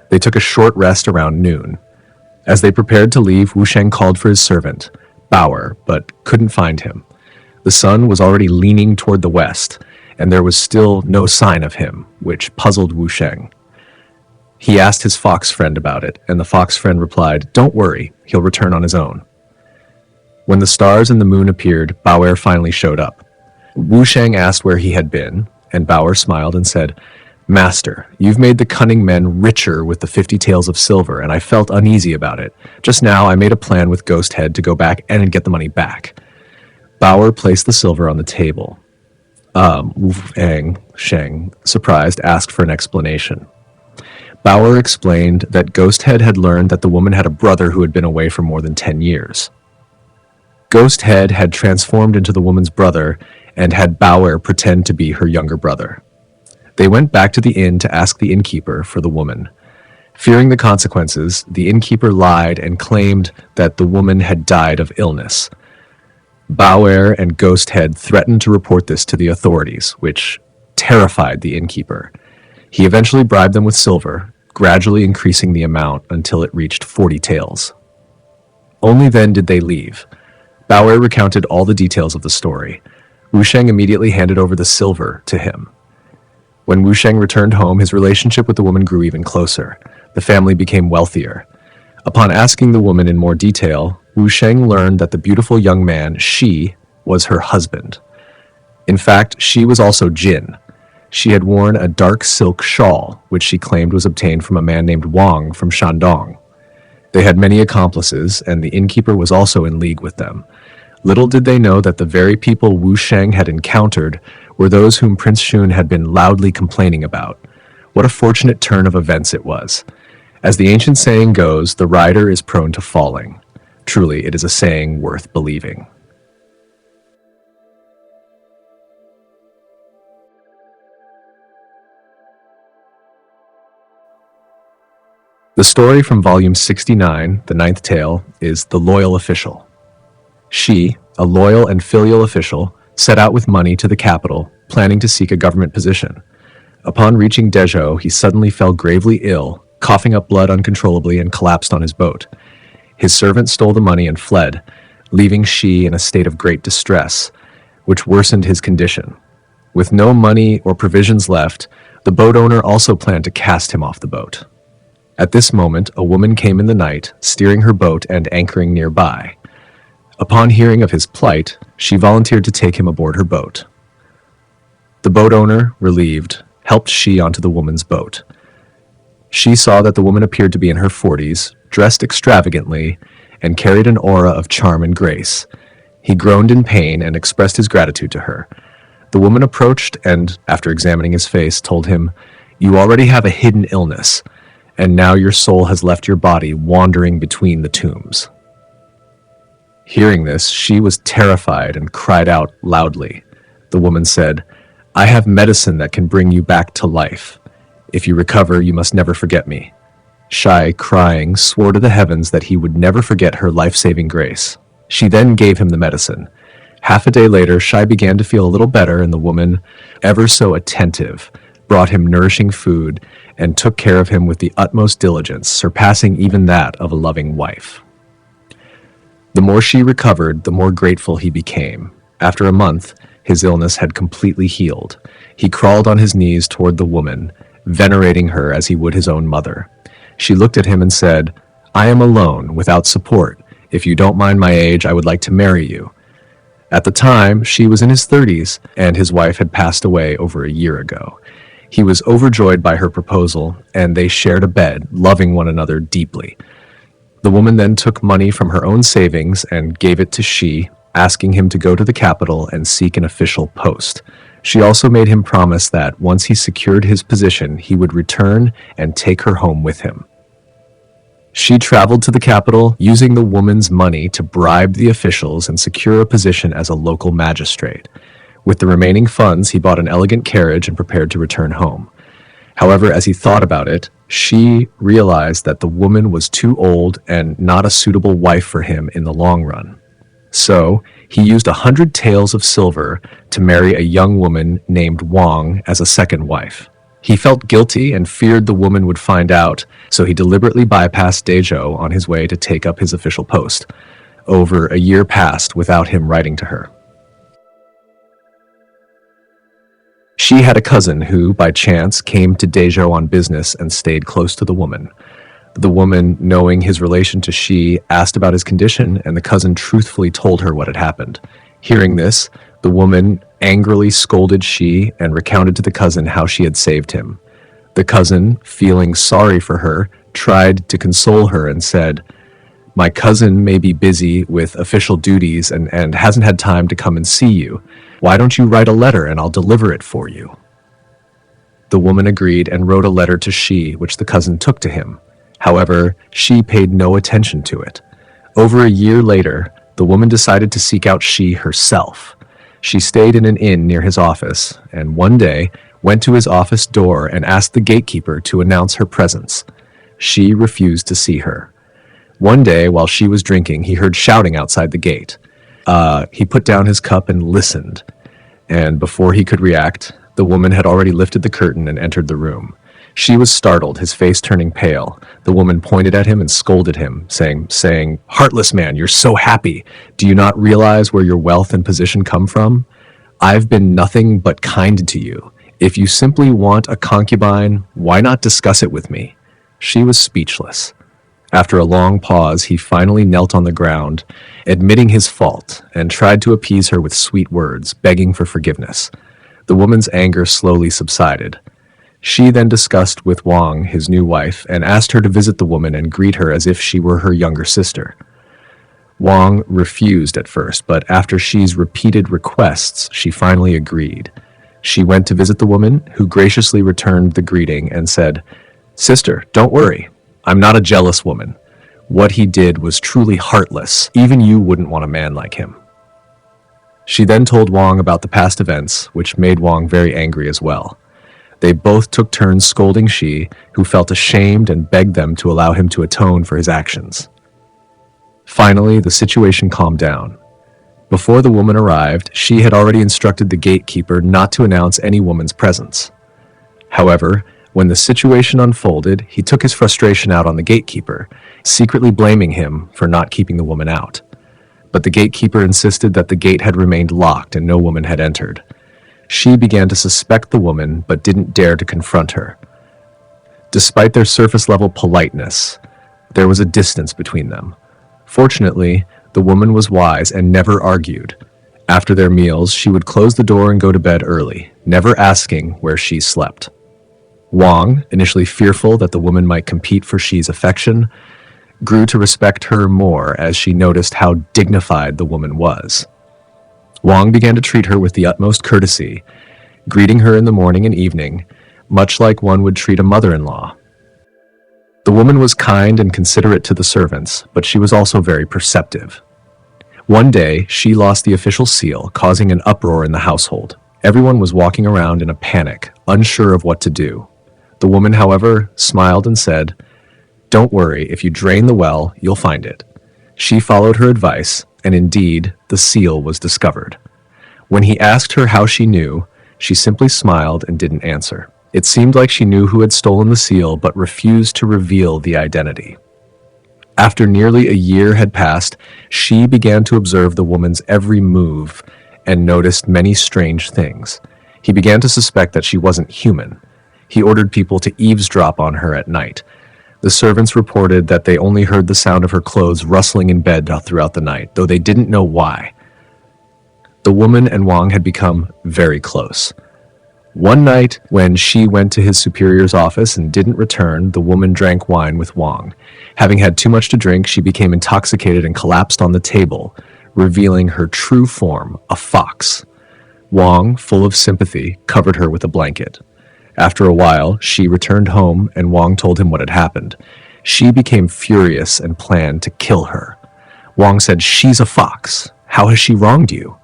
They took a short rest around noon. As they prepared to leave, Wu Sheng called for his servant, Bauer, but couldn't find him. The sun was already leaning toward the west, and there was still no sign of him, which puzzled Wu Sheng. He asked his fox friend about it, and the fox friend replied, "Don't worry, he'll return on his own." When the stars and the moon appeared, Bauer finally showed up. Wu Sheng asked where he had been, and Bauer smiled and said, "Master, you've made the cunning men richer with the 50 taels of silver, and I felt uneasy about it. Just now I made a plan with Ghost Head to go back and get the money back." Bauer placed the silver on the table. Wu Sheng, surprised, asked for an explanation. Bauer explained that Ghosthead had learned that the woman had a brother who had been away for more than 10 years. Ghosthead had transformed into the woman's brother and had Bauer pretend to be her younger brother. They went back to the inn to ask the innkeeper for the woman. Fearing the consequences, the innkeeper lied and claimed that the woman had died of illness. Bauer and Ghosthead threatened to report this to the authorities, which terrified the innkeeper. He eventually bribed them with silver, gradually increasing the amount until it reached 40 taels. Only then did they leave. Bauer recounted all the details of the story. Wusheng immediately handed over the silver to him. When Wusheng returned home, his relationship with the woman grew even closer. The family became wealthier. Upon asking the woman in more detail, Wusheng learned that the beautiful young man, Shi, was her husband. In fact, Shi was also Jin. She had worn a dark silk shawl, which she claimed was obtained from a man named Wang from Shandong. They had many accomplices, and the innkeeper was also in league with them. Little did they know that the very people Wusheng had encountered were those whom Prince Shun had been loudly complaining about. What a fortunate turn of events it was. As the ancient saying goes, the rider is prone to falling. Truly, it is a saying worth believing. The story from volume 69, the ninth tale, is The Loyal Official. Shi, a loyal and filial official, set out with money to the capital, planning to seek a government position. Upon reaching Dezhou, he suddenly fell gravely ill, coughing up blood uncontrollably, and collapsed on his boat. His servant stole the money and fled, leaving Shi in a state of great distress, which worsened his condition. With no money or provisions left, the boat owner also planned to cast him off the boat. At this moment, a woman came in the night, steering her boat and anchoring nearby. Upon hearing of his plight, she volunteered to take him aboard her boat. The boat owner, relieved, helped Shi onto the woman's boat. She saw that the woman appeared to be in her 40s, dressed extravagantly, and carried an aura of charm and grace. He groaned in pain and expressed his gratitude to her. The woman approached and, after examining his face, told him, "You already have a hidden illness, and now your soul has left your body wandering between the tombs." Hearing this, she was terrified and cried out loudly. The woman said, "I have medicine that can bring you back to life. If you recover, you must never forget me." Shai, crying, swore to the heavens that he would never forget her life-saving grace. She then gave him the medicine. Half a day later, Shai began to feel a little better, and the woman, ever so attentive, brought him nourishing food and took care of him with the utmost diligence, surpassing even that of a loving wife. The more she recovered, the more grateful he became. After a month, his illness had completely healed. He crawled on his knees toward the woman, venerating her as he would his own mother. She looked at him and said, "I am alone, without support. If you don't mind my age, I would like to marry you." At the time, Shi was in his 30s, and his wife had passed away over a year ago. He was overjoyed by her proposal, and they shared a bed, loving one another deeply. The woman then took money from her own savings and gave it to Shi, asking him to go to the capital and seek an official post. She also made him promise that once he secured his position, he would return and take her home with him. She traveled to the capital, using the woman's money to bribe the officials and secure a position as a local magistrate. With the remaining funds, he bought an elegant carriage and prepared to return home. However, as he thought about it, Shi realized that the woman was too old and not a suitable wife for him in the long run. So, he used 100 taels of silver to marry a young woman named Wang as a second wife. He felt guilty and feared the woman would find out, so he deliberately bypassed Dezhou on his way to take up his official post. Over a year passed without him writing to her. She had a cousin who, by chance, came to Dezhou on business and stayed close to the woman. The woman, knowing his relation to Shi, asked about his condition, and the cousin truthfully told her what had happened. Hearing this, the woman angrily scolded Shi and recounted to the cousin how she had saved him. The cousin, feeling sorry for her, tried to console her and said, "My cousin may be busy with official duties and hasn't had time to come and see you. Why don't you write a letter and I'll deliver it for you?" The woman agreed and wrote a letter to Shi, which the cousin took to him. However, Shi paid no attention to it. Over a year later, the woman decided to seek out Shi herself. She stayed in an inn near his office, and one day went to his office door and asked the gatekeeper to announce her presence. She refused to see her. One day, while she was drinking, he heard shouting outside the gate. He put down his cup and listened, and before he could react, the woman had already lifted the curtain and entered the room. She was startled, his face turning pale. The woman pointed at him and scolded him, saying, "Heartless man, you're so happy. Do you not realize where your wealth and position come from? I've been nothing but kind to you. If you simply want a concubine, why not discuss it with me?" She was speechless. After a long pause, he finally knelt on the ground, admitting his fault, and tried to appease her with sweet words, begging for forgiveness. The woman's anger slowly subsided. She then discussed with Wang, his new wife, and asked her to visit the woman and greet her as if she were her younger sister. Wang refused at first, but after Shi's repeated requests, she finally agreed. She went to visit the woman, who graciously returned the greeting and said, "Sister, don't worry. I'm not a jealous woman. What he did was truly heartless. Even you wouldn't want a man like him." She then told Wang about the past events, which made Wang very angry as well. They both took turns scolding Shi, who felt ashamed and begged them to allow him to atone for his actions. Finally, the situation calmed down. Before the woman arrived, Shi had already instructed the gatekeeper not to announce any woman's presence. However, when the situation unfolded, he took his frustration out on the gatekeeper, secretly blaming him for not keeping the woman out. But the gatekeeper insisted that the gate had remained locked and no woman had entered. She began to suspect the woman, but didn't dare to confront her. Despite their surface-level politeness, there was a distance between them. Fortunately, the woman was wise and never argued. After their meals, she would close the door and go to bed early, never asking where Shi slept. Wang, initially fearful that the woman might compete for Shi's affection, grew to respect her more as she noticed how dignified the woman was. Wang began to treat her with the utmost courtesy, greeting her in the morning and evening, much like one would treat a mother-in-law. The woman was kind and considerate to the servants, but she was also very perceptive. One day, she lost the official seal, causing an uproar in the household. Everyone was walking around in a panic, unsure of what to do. The woman, however, smiled and said, "Don't worry, if you drain the well, you'll find it." She followed her advice, and indeed, the seal was discovered. When he asked her how she knew, she simply smiled and didn't answer. It seemed like she knew who had stolen the seal, but refused to reveal the identity. After nearly a year had passed, she began to observe the woman's every move and noticed many strange things. He began to suspect that she wasn't human. He ordered people to eavesdrop on her at night. The servants reported that they only heard the sound of her clothes rustling in bed throughout the night, though they didn't know why. The woman and Wang had become very close. One night, when Shi went to his superior's office and didn't return, the woman drank wine with Wang. Having had too much to drink, she became intoxicated and collapsed on the table, revealing her true form, a fox. Wang, full of sympathy, covered her with a blanket. After a while, Shi returned home and Wang told him what had happened. Shi became furious and planned to kill her. Wang said, "She's a fox. How has she wronged you?"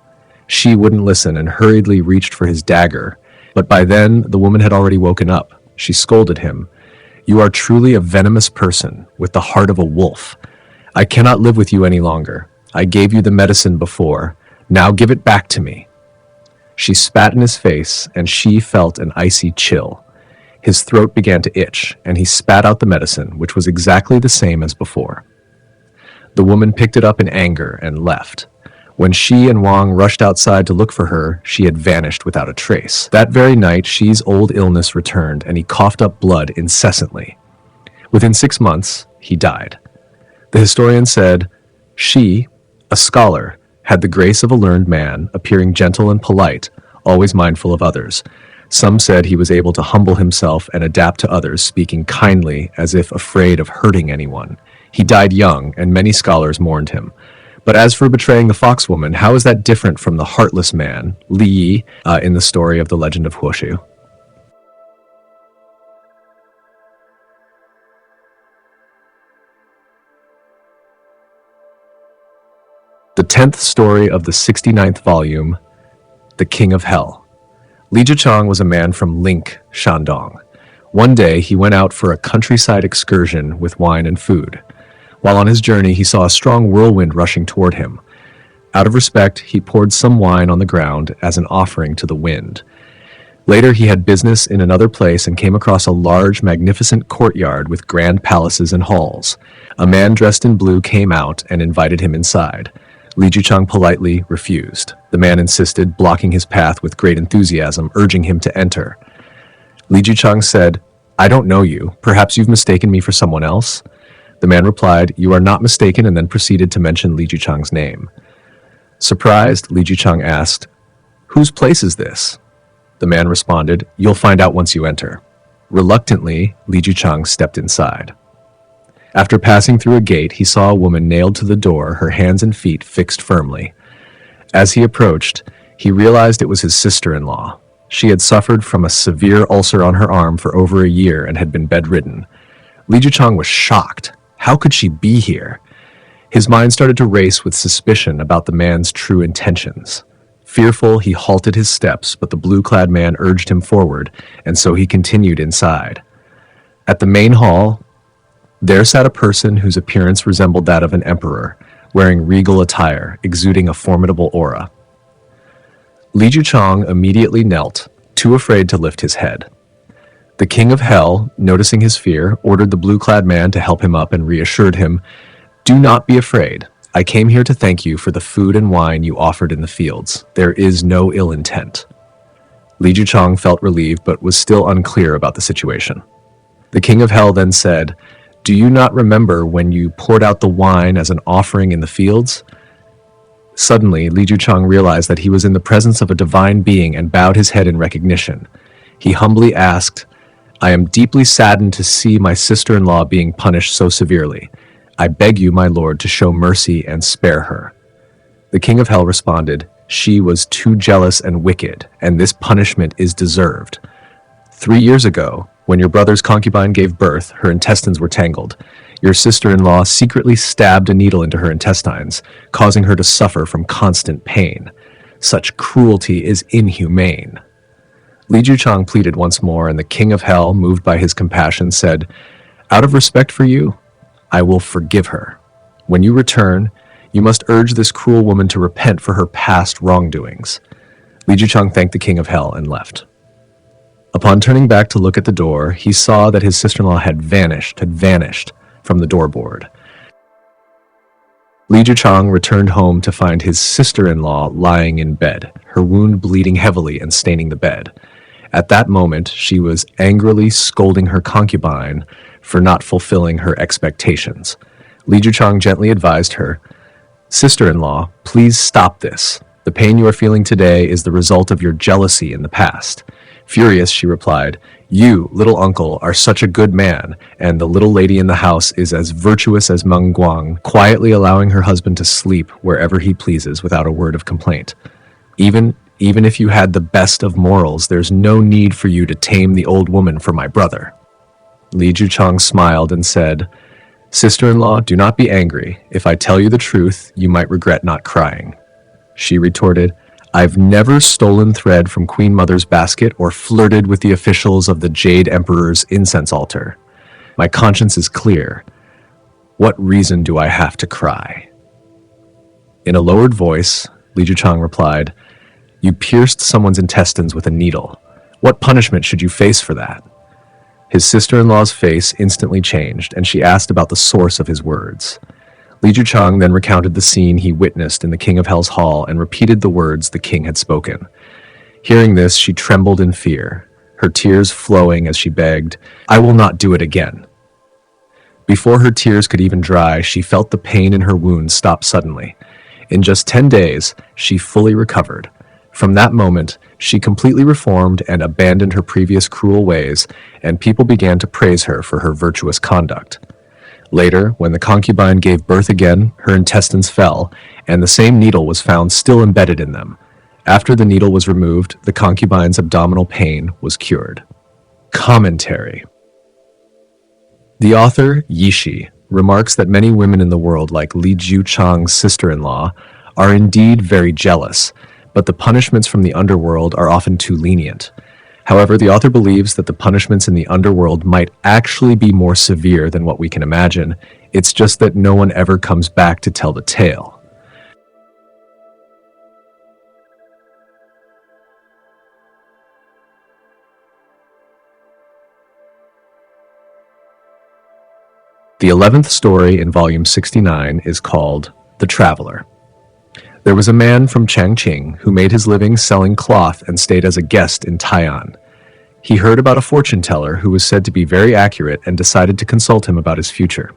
Shi wouldn't listen and hurriedly reached for his dagger, but by then the woman had already woken up. She scolded him, "You are truly a venomous person with the heart of a wolf. I cannot live with you any longer. I gave you the medicine before. Now give it back to me." She spat in his face, and Shi felt an icy chill. His throat began to itch, and he spat out the medicine, which was exactly the same as before. The woman picked it up in anger and left. When Shi and Wang rushed outside to look for her, she had vanished without a trace. That very night, Shi's old illness returned, and he coughed up blood incessantly. Within 6 months, he died. The historian said, "Shi, a scholar, had the grace of a learned man, appearing gentle and polite, always mindful of others. Some said he was able to humble himself and adapt to others, speaking kindly as if afraid of hurting anyone. He died young, and many scholars mourned him. But as for betraying the foxwoman, how is that different from the heartless man, Li Yi, in the story of the legend of Huoshu?" The 10th story of the 69th volume, The King of Hell. Li Zhichang was a man from Link, Shandong. One day, he went out for a countryside excursion with wine and food. While on his journey, he saw a strong whirlwind rushing toward him. Out of respect, he poured some wine on the ground as an offering to the wind. Later, he had business in another place and came across a large, magnificent courtyard with grand palaces and halls. A man dressed in blue came out and invited him inside. Li Zhichang politely refused. The man insisted, blocking his path with great enthusiasm, urging him to enter. Li Zhichang said, "I don't know you. Perhaps you've mistaken me for someone else?" The man replied, "You are not mistaken," and then proceeded to mention Li Zhichang's name. Surprised, Li Zhichang asked, "Whose place is this?" The man responded, "You'll find out once you enter." Reluctantly, Li Zhichang stepped inside. After passing through a gate, he saw a woman nailed to the door, her hands and feet fixed firmly. As he approached, he realized it was his sister-in-law. She had suffered from a severe ulcer on her arm for over a year and had been bedridden. Li Zhichang was shocked. How could she be here? His mind started to race with suspicion about the man's true intentions. Fearful, he halted his steps, but the blue-clad man urged him forward, and so he continued inside. At the main hall, there sat a person whose appearance resembled that of an emperor, wearing regal attire, exuding a formidable aura. Li Zhichang immediately knelt, too afraid to lift his head. The King of Hell, noticing his fear, ordered the blue-clad man to help him up and reassured him, "Do not be afraid. I came here to thank you for the food and wine you offered in the fields. There is no ill intent." Li Zhichang felt relieved but was still unclear about the situation. The King of Hell then said, "Do you not remember when you poured out the wine as an offering in the fields?" Suddenly, Li Zhichang realized that he was in the presence of a divine being and bowed his head in recognition. He humbly asked, "I am deeply saddened to see my sister-in-law being punished so severely. I beg you, my lord, to show mercy and spare her." The King of Hell responded, "She was too jealous and wicked, and this punishment is deserved. 3 years ago, when your brother's concubine gave birth, her intestines were tangled. Your sister-in-law secretly stabbed a needle into her intestines, causing her to suffer from constant pain. Such cruelty is inhumane." Li Zhichang pleaded once more, and the King of Hell, moved by his compassion, said, "Out of respect for you, I will forgive her. When you return, you must urge this cruel woman to repent for her past wrongdoings." Li Zhichang thanked the King of Hell and left. Upon turning back to look at the door, he saw that his sister-in-law had vanished from the doorboard. Li Zhichang returned home to find his sister-in-law lying in bed, her wound bleeding heavily and staining the bed. At that moment, she was angrily scolding her concubine for not fulfilling her expectations. Li Zhichang gently advised her, "Sister-in-law, please stop this. The pain you are feeling today is the result of your jealousy in the past." Furious, she replied, "You, little uncle, are such a good man, and the little lady in the house is as virtuous as Meng Guang, quietly allowing her husband to sleep wherever he pleases without a word of complaint. Even if you had the best of morals, there's no need for you to tame the old woman for my brother." Li Zhichang smiled and said, "Sister-in-law, do not be angry. If I tell you the truth, you might regret not crying." She retorted, "I've never stolen thread from Queen Mother's basket or flirted with the officials of the Jade Emperor's incense altar. My conscience is clear. What reason do I have to cry?" In a lowered voice, Li Zhichang replied, "You pierced someone's intestines with a needle. What punishment should you face for that?" His sister-in-law's face instantly changed, and she asked about the source of his words. Li Zhichang then recounted the scene he witnessed in the King of Hell's hall and repeated the words the king had spoken. Hearing this, she trembled in fear, her tears flowing as she begged, "I will not do it again." Before her tears could even dry, she felt the pain in her wound stop suddenly. In just 10 days, she fully recovered. From that moment, she completely reformed and abandoned her previous cruel ways, and people began to praise her for her virtuous conduct. Later, when the concubine gave birth again, her intestines fell, and the same needle was found still embedded in them. After the needle was removed, the concubine's abdominal pain was cured. Commentary. The author, Yishi, remarks that many women in the world, like Li Zhichang's sister-in-law, are indeed very jealous, but the punishments from the underworld are often too lenient. However, the author believes that the punishments in the underworld might actually be more severe than what we can imagine. It's just that no one ever comes back to tell the tale. The 11th story in volume 69 is called The Traveler. There was a man from Changqing who made his living selling cloth and stayed as a guest in Tai'an. He heard about a fortune teller who was said to be very accurate and decided to consult him about his future.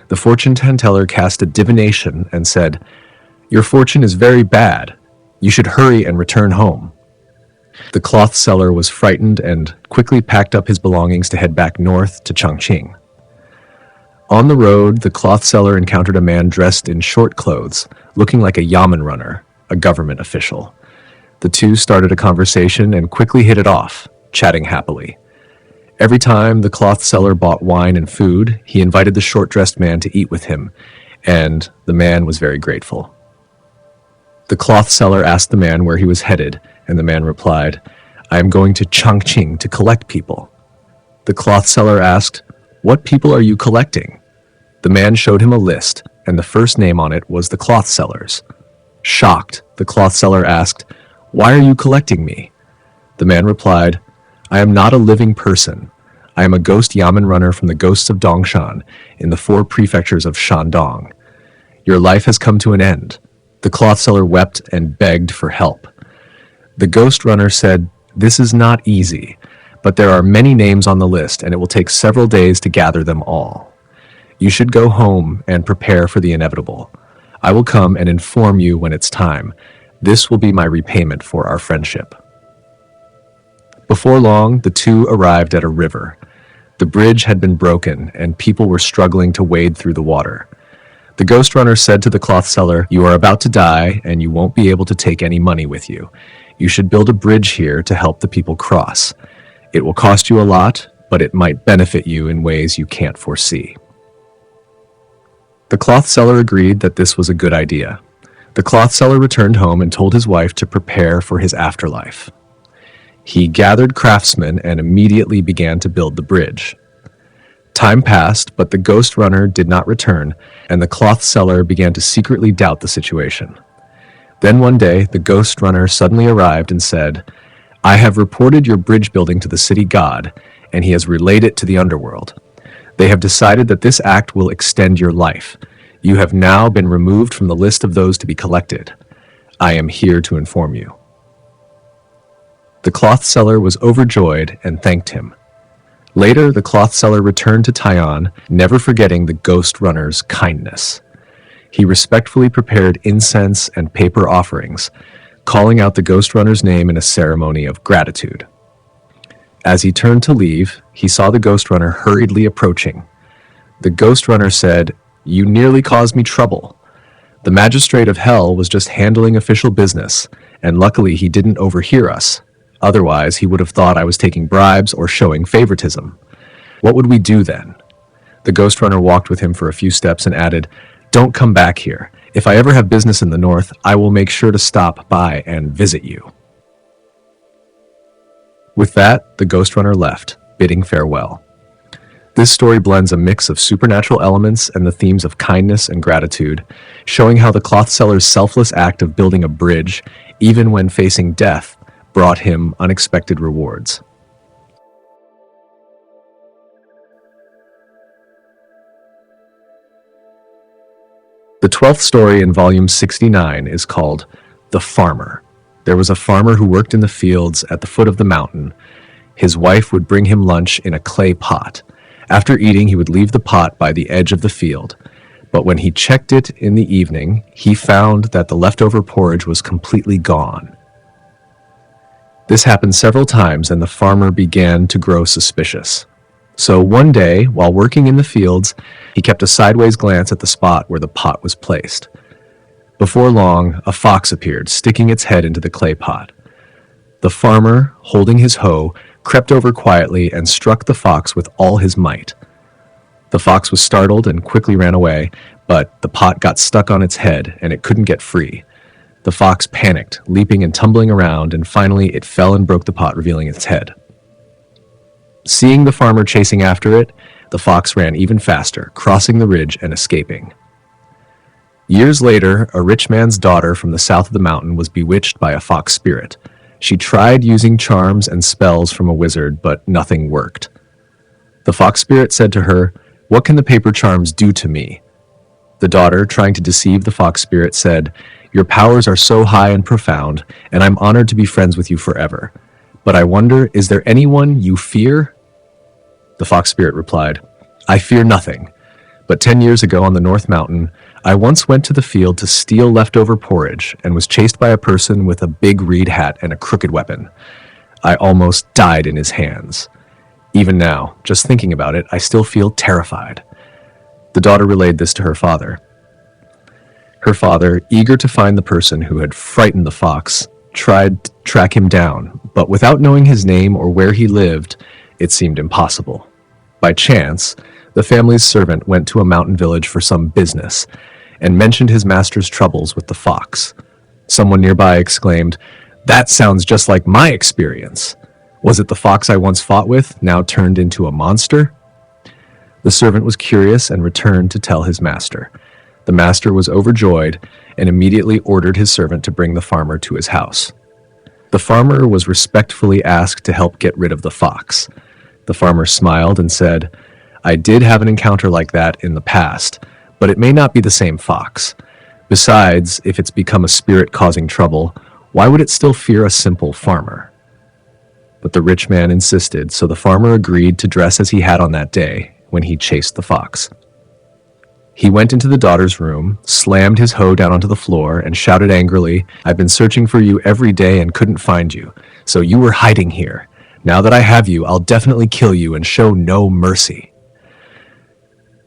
The fortune teller cast a divination and said, "Your fortune is very bad. You should hurry and return home." The cloth seller was frightened and quickly packed up his belongings to head back north to Changqing. On the road, the cloth seller encountered a man dressed in short clothes, looking like a yamen runner, a government official. The two started a conversation and quickly hit it off, chatting happily. Every time the cloth seller bought wine and food, he invited the short-dressed man to eat with him, and the man was very grateful. The cloth seller asked the man where he was headed, and the man replied, "I am going to Changqing to collect people." The cloth seller asked, "What people are you collecting?" The man showed him a list, and the first name on it was the cloth seller's. Shocked, the cloth seller asked, "Why are you collecting me?" The man replied, "I am not a living person. I am a ghost yamen runner from the ghosts of Dongshan in the 4 prefectures of Shandong. Your life has come to an end." The cloth seller wept and begged for help. The ghost runner said, "This is not easy, but there are many names on the list, and it will take several days to gather them all. You should go home and prepare for the inevitable. I will come and inform you when it's time. This will be my repayment for our friendship." Before long, the two arrived at a river. The bridge had been broken, and people were struggling to wade through the water. The ghost runner said to the cloth seller, "You are about to die, and you won't be able to take any money with you. You should build a bridge here to help the people cross. It will cost you a lot, but it might benefit you in ways you can't foresee." The cloth seller agreed that this was a good idea. The cloth seller returned home and told his wife to prepare for his afterlife. He gathered craftsmen and immediately began to build the bridge. Time passed, but the ghost runner did not return, and the cloth seller began to secretly doubt the situation. Then one day, the ghost runner suddenly arrived and said, "I have reported your bridge building to the city god, and he has relayed it to the underworld. They have decided that this act will extend your life. You have now been removed from the list of those to be collected. I am here to inform you." The cloth seller was overjoyed and thanked him. Later, the cloth seller returned to Tai'an, never forgetting the ghost runner's kindness. He respectfully prepared incense and paper offerings, calling out the ghost runner's name in a ceremony of gratitude. As he turned to leave, he saw the ghost runner hurriedly approaching. The ghost runner said, "You nearly caused me trouble. The magistrate of hell was just handling official business, and luckily he didn't overhear us. Otherwise, he would have thought I was taking bribes or showing favoritism. What would we do then?" The ghost runner walked with him for a few steps and added, "Don't come back here. If I ever have business in the north, I will make sure to stop by and visit you." With that, the ghost runner left, bidding farewell. This story blends a mix of supernatural elements and the themes of kindness and gratitude, showing how the cloth seller's selfless act of building a bridge, even when facing death, brought him unexpected rewards. The 12th story in volume 69 is called The Farmer. There was a farmer who worked in the fields at the foot of the mountain. His wife would bring him lunch in a clay pot. After eating, he would leave the pot by the edge of the field. But when he checked it in the evening, he found that the leftover porridge was completely gone. This happened several times, and the farmer began to grow suspicious. So one day, while working in the fields, he kept a sideways glance at the spot where the pot was placed. Before long, a fox appeared, sticking its head into the clay pot. The farmer, holding his hoe, crept over quietly and struck the fox with all his might. The fox was startled and quickly ran away, but the pot got stuck on its head and it couldn't get free. The fox panicked, leaping and tumbling around, and finally it fell and broke the pot, revealing its head. Seeing the farmer chasing after it, the fox ran even faster, crossing the ridge and escaping. Years later, a rich man's daughter from the south of the mountain was bewitched by a fox spirit. She tried using charms and spells from a wizard, but nothing worked. The fox spirit said to her, "What can the paper charms do to me?" The daughter, trying to deceive the fox spirit, said, "Your powers are so high and profound, and I'm honored to be friends with you forever. But I wonder, is there anyone you fear?" The fox spirit replied, "I fear nothing. But 10 years ago on the North Mountain, I once went to the field to steal leftover porridge and was chased by a person with a big reed hat and a crooked weapon. I almost died in his hands. Even now, just thinking about it, I still feel terrified." The daughter relayed this to her father. Her father, eager to find the person who had frightened the fox, tried to track him down, but without knowing his name or where he lived, it seemed impossible. By chance, the family's servant went to a mountain village for some business and mentioned his master's troubles with the fox. Someone nearby exclaimed, "That sounds just like my experience. Was it the fox I once fought with, now turned into a monster?" The servant was curious and returned to tell his master. The master was overjoyed and immediately ordered his servant to bring the farmer to his house. The farmer was respectfully asked to help get rid of the fox. The farmer smiled and said, "I did have an encounter like that in the past, but it may not be the same fox. Besides, if it's become a spirit causing trouble, why would it still fear a simple farmer?" But the rich man insisted, so the farmer agreed to dress as he had on that day when he chased the fox. He went into the daughter's room, slammed his hoe down onto the floor, and shouted angrily, "I've been searching for you every day and couldn't find you, so you were hiding here. Now that I have you, I'll definitely kill you and show no mercy."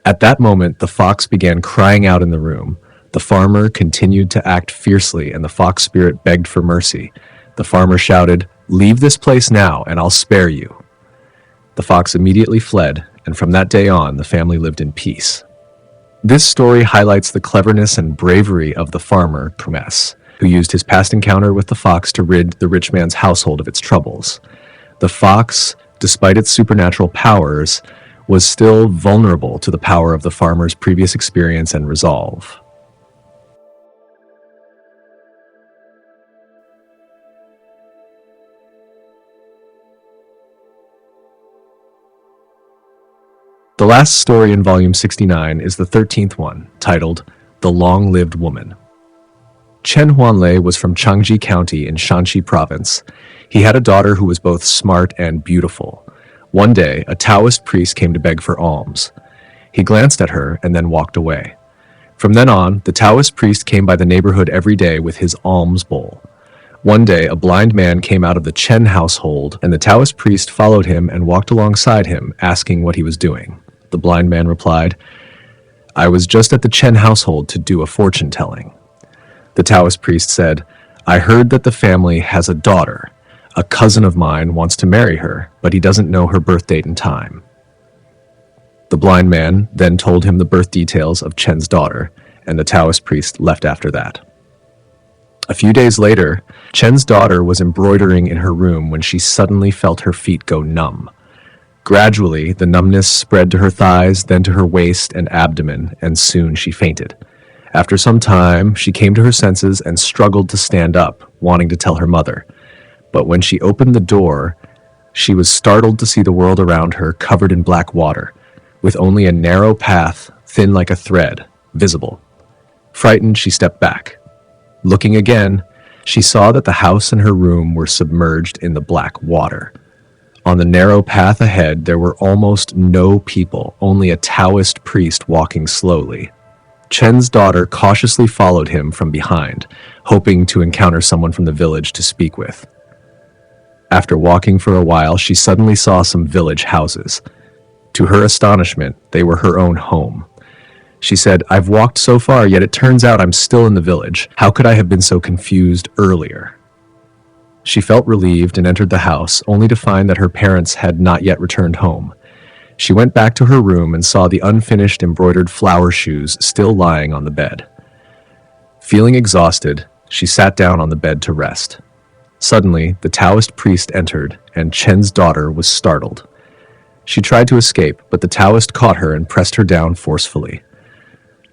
At that moment, the fox began crying out in the room. The farmer continued to act fiercely, and the fox spirit begged for mercy. The farmer shouted, "Leave this place now, and I'll spare you." The fox immediately fled, and from that day on, the family lived in peace. This story highlights the cleverness and bravery of the farmer, Coachman, who used his past encounter with the fox to rid the rich man's household of its troubles. The fox, despite its supernatural powers, was still vulnerable to the power of the farmer's previous experience and resolve. The last story in volume 69 is the 13th one, titled The Long-Lived Woman. Chen Huanlei was from Changji County in Shanxi Province. He had a daughter who was both smart and beautiful. One day, a Taoist priest came to beg for alms. He glanced at her and then walked away. From then on, the Taoist priest came by the neighborhood every day with his alms bowl. One day, a blind man came out of the Chen household, and the Taoist priest followed him and walked alongside him, asking what he was doing. The blind man replied, "I was just at the Chen household to do a fortune-telling." The Taoist priest said, "I heard that the family has a daughter. A cousin of mine wants to marry her, but he doesn't know her birth date and time." The blind man then told him the birth details of Chen's daughter, and the Taoist priest left after that. A few days later, Chen's daughter was embroidering in her room when she suddenly felt her feet go numb. Gradually, the numbness spread to her thighs, then to her waist and abdomen, and soon she fainted. After some time, she came to her senses and struggled to stand up, wanting to tell her mother. But when she opened the door, she was startled to see the world around her covered in black water, with only a narrow path, thin like a thread, visible. Frightened, she stepped back. Looking again, she saw that the house and her room were submerged in the black water. On the narrow path ahead, there were almost no people, only a Taoist priest walking slowly. Chen's daughter cautiously followed him from behind, hoping to encounter someone from the village to speak with. After walking for a while, she suddenly saw some village houses. To her astonishment, they were her own home. She said, "I've walked so far, yet it turns out I'm still in the village. How could I have been so confused earlier?" She felt relieved and entered the house, only to find that her parents had not yet returned home. She went back to her room and saw the unfinished embroidered flower shoes still lying on the bed. Feeling exhausted, She sat down on the bed to rest. Suddenly, the Taoist priest entered, and Chen's daughter was startled. She tried to escape, but the Taoist caught her and pressed her down forcefully.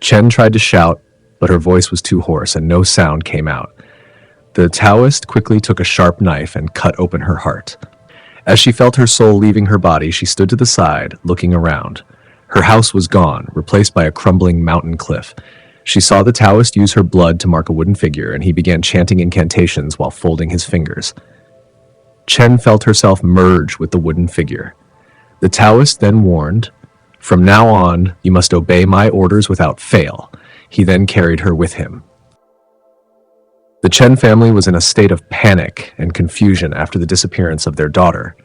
Chen tried to shout, but her voice was too hoarse and no sound came out. The Taoist quickly took a sharp knife and cut open her heart. As she felt her soul leaving her body, she stood to the side, looking around. Her house was gone, replaced by a crumbling mountain cliff. She saw the Taoist use her blood to mark a wooden figure, and he began chanting incantations while folding his fingers. Chen felt herself merge with the wooden figure. The Taoist then warned, "From now on, you must obey my orders without fail." He then carried her with him. The Chen family was in a state of panic and confusion after the disappearance of their daughter.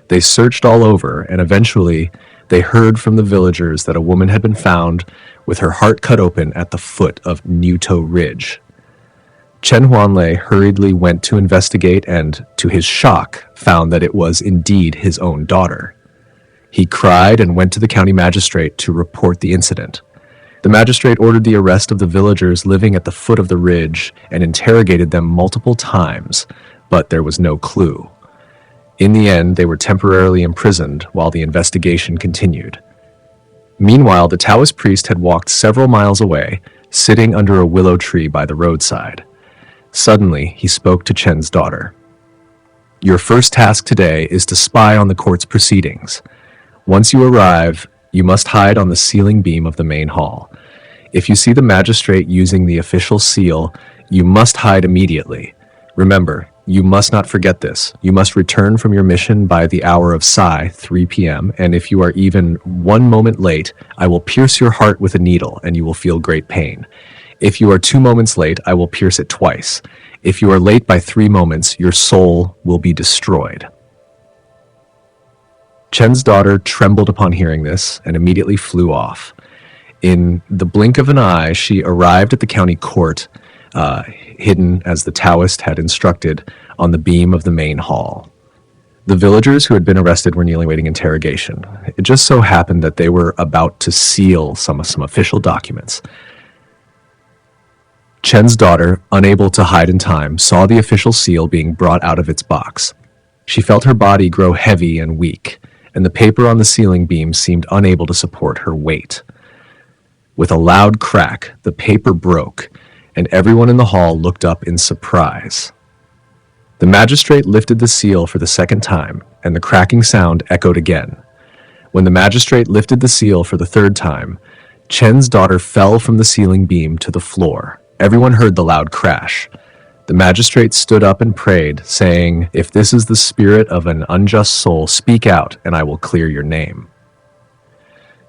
They searched all over, and eventually they heard from the villagers that a woman had been found with her heart cut open at the foot of Niutou Ridge. Chen Huanlei hurriedly went to investigate and, to his shock, found that it was indeed his own daughter. He cried and went to the county magistrate to report the incident. The magistrate ordered the arrest of the villagers living at the foot of the ridge and interrogated them multiple times, but there was no clue. In the end, they were temporarily imprisoned while the investigation continued. Meanwhile, the Taoist priest had walked several miles away, sitting under a willow tree by the roadside. Suddenly, he spoke to Chen's daughter. "Your first task today is to spy on the court's proceedings. Once you arrive, you must hide on the ceiling beam of the main hall. If you see the magistrate using the official seal, you must hide immediately. Remember, you must not forget this. You must return from your mission by the hour of Psi, 3 p.m., and if you are even 1 moment late, I will pierce your heart with a needle, and you will feel great pain. If you are 2 moments late, I will pierce it twice. If you are late by 3 moments, your soul will be destroyed." Chen's daughter trembled upon hearing this and immediately flew off. In the blink of an eye, she arrived at the county court, hidden as the Taoist had instructed on the beam of the main hall. The villagers who had been arrested were kneeling waiting interrogation. It just so happened that they were about to seal some official documents. Chen's daughter, unable to hide in time, saw the official seal being brought out of its box. She felt her body grow heavy and weak, and the paper on the ceiling beam seemed unable to support her weight. With a loud crack, the paper broke, and everyone in the hall looked up in surprise. The magistrate lifted the seal for the second time, and the cracking sound echoed again. When the magistrate lifted the seal for the third time, Chen's daughter fell from the ceiling beam to the floor. Everyone heard the loud crash. The magistrate stood up and prayed, saying, "If this is the spirit of an unjust soul, speak out, and I will clear your name."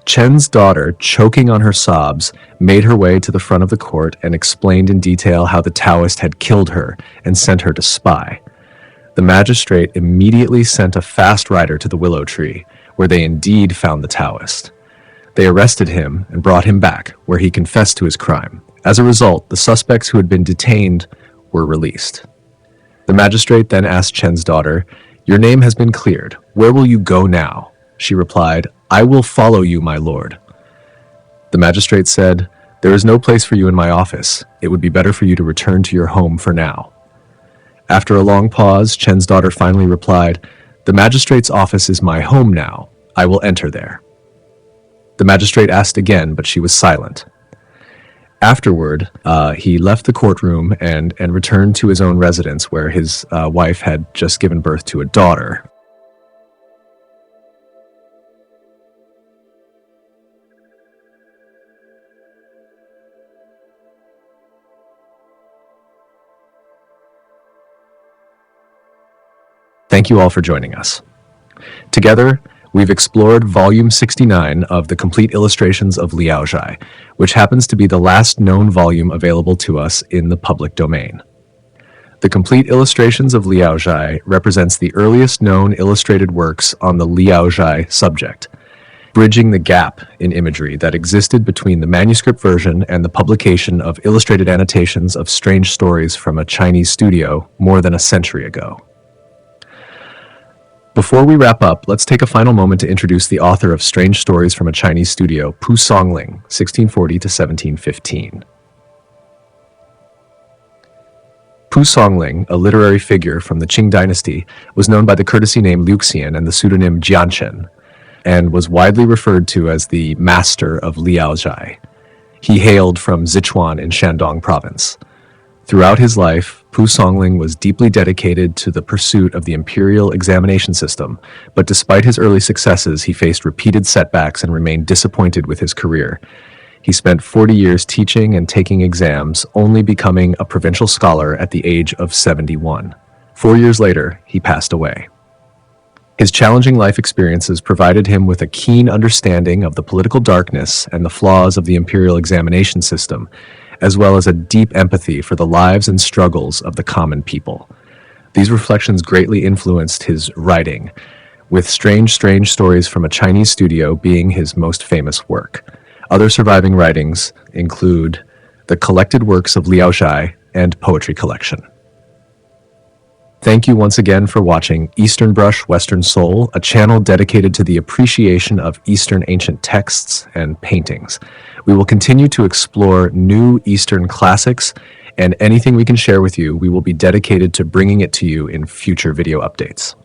Chen's daughter, choking on her sobs, made her way to the front of the court and explained in detail how the Taoist had killed her and sent her to spy. The magistrate immediately sent a fast rider to the willow tree, where they indeed found the Taoist. They arrested him and brought him back, where he confessed to his crime. As a result, the suspects who had been detained were released. The magistrate then asked Chen's daughter, "Your name has been cleared. Where will you go now?" She replied, "I will follow you, my lord." The magistrate said, "There is no place for you in my office. It would be better for you to return to your home for now." After a long pause, Chen's daughter finally replied, "The magistrate's office is my home now. I will enter there." The magistrate asked again, but she was silent. Afterward, he left the courtroom and returned to his own residence where his wife had just given birth to a daughter. Thank you all for joining us. Together, we've explored Volume 69 of The Complete Illustrations of Liao Zhai, which happens to be the last known volume available to us in the public domain. The Complete Illustrations of Liao Zhai represents the earliest known illustrated works on the Liao Zhai subject, bridging the gap in imagery that existed between the manuscript version and the publication of illustrated annotations of strange stories from a Chinese studio more than a century ago. Before we wrap up, let's take a final moment to introduce the author of Strange Stories from a Chinese Studio, Pu Songling, 1640 to 1715. Pu Songling, a literary figure from the Qing Dynasty, was known by the courtesy name Liuxian and the pseudonym Jianchen, and was widely referred to as the master of Liaozhai. He hailed from Sichuan in Shandong province. Throughout his life, Pu Songling was deeply dedicated to the pursuit of the imperial examination system, but despite his early successes, he faced repeated setbacks and remained disappointed with his career. He spent 40 years teaching and taking exams, only becoming a provincial scholar at the age of 71. 4 years later, he passed away. His challenging life experiences provided him with a keen understanding of the political darkness and the flaws of the imperial examination system, as well as a deep empathy for the lives and struggles of the common people. These reflections greatly influenced his writing, with Strange Stories from a Chinese Studio being his most famous work. Other surviving writings include the collected works of Liao Zhai and poetry collection. Thank you once again for watching Eastern Brush, Western Soul, a channel dedicated to the appreciation of Eastern ancient texts and paintings. We will continue to explore new Eastern classics, and anything we can share with you, we will be dedicated to bringing it to you in future video updates.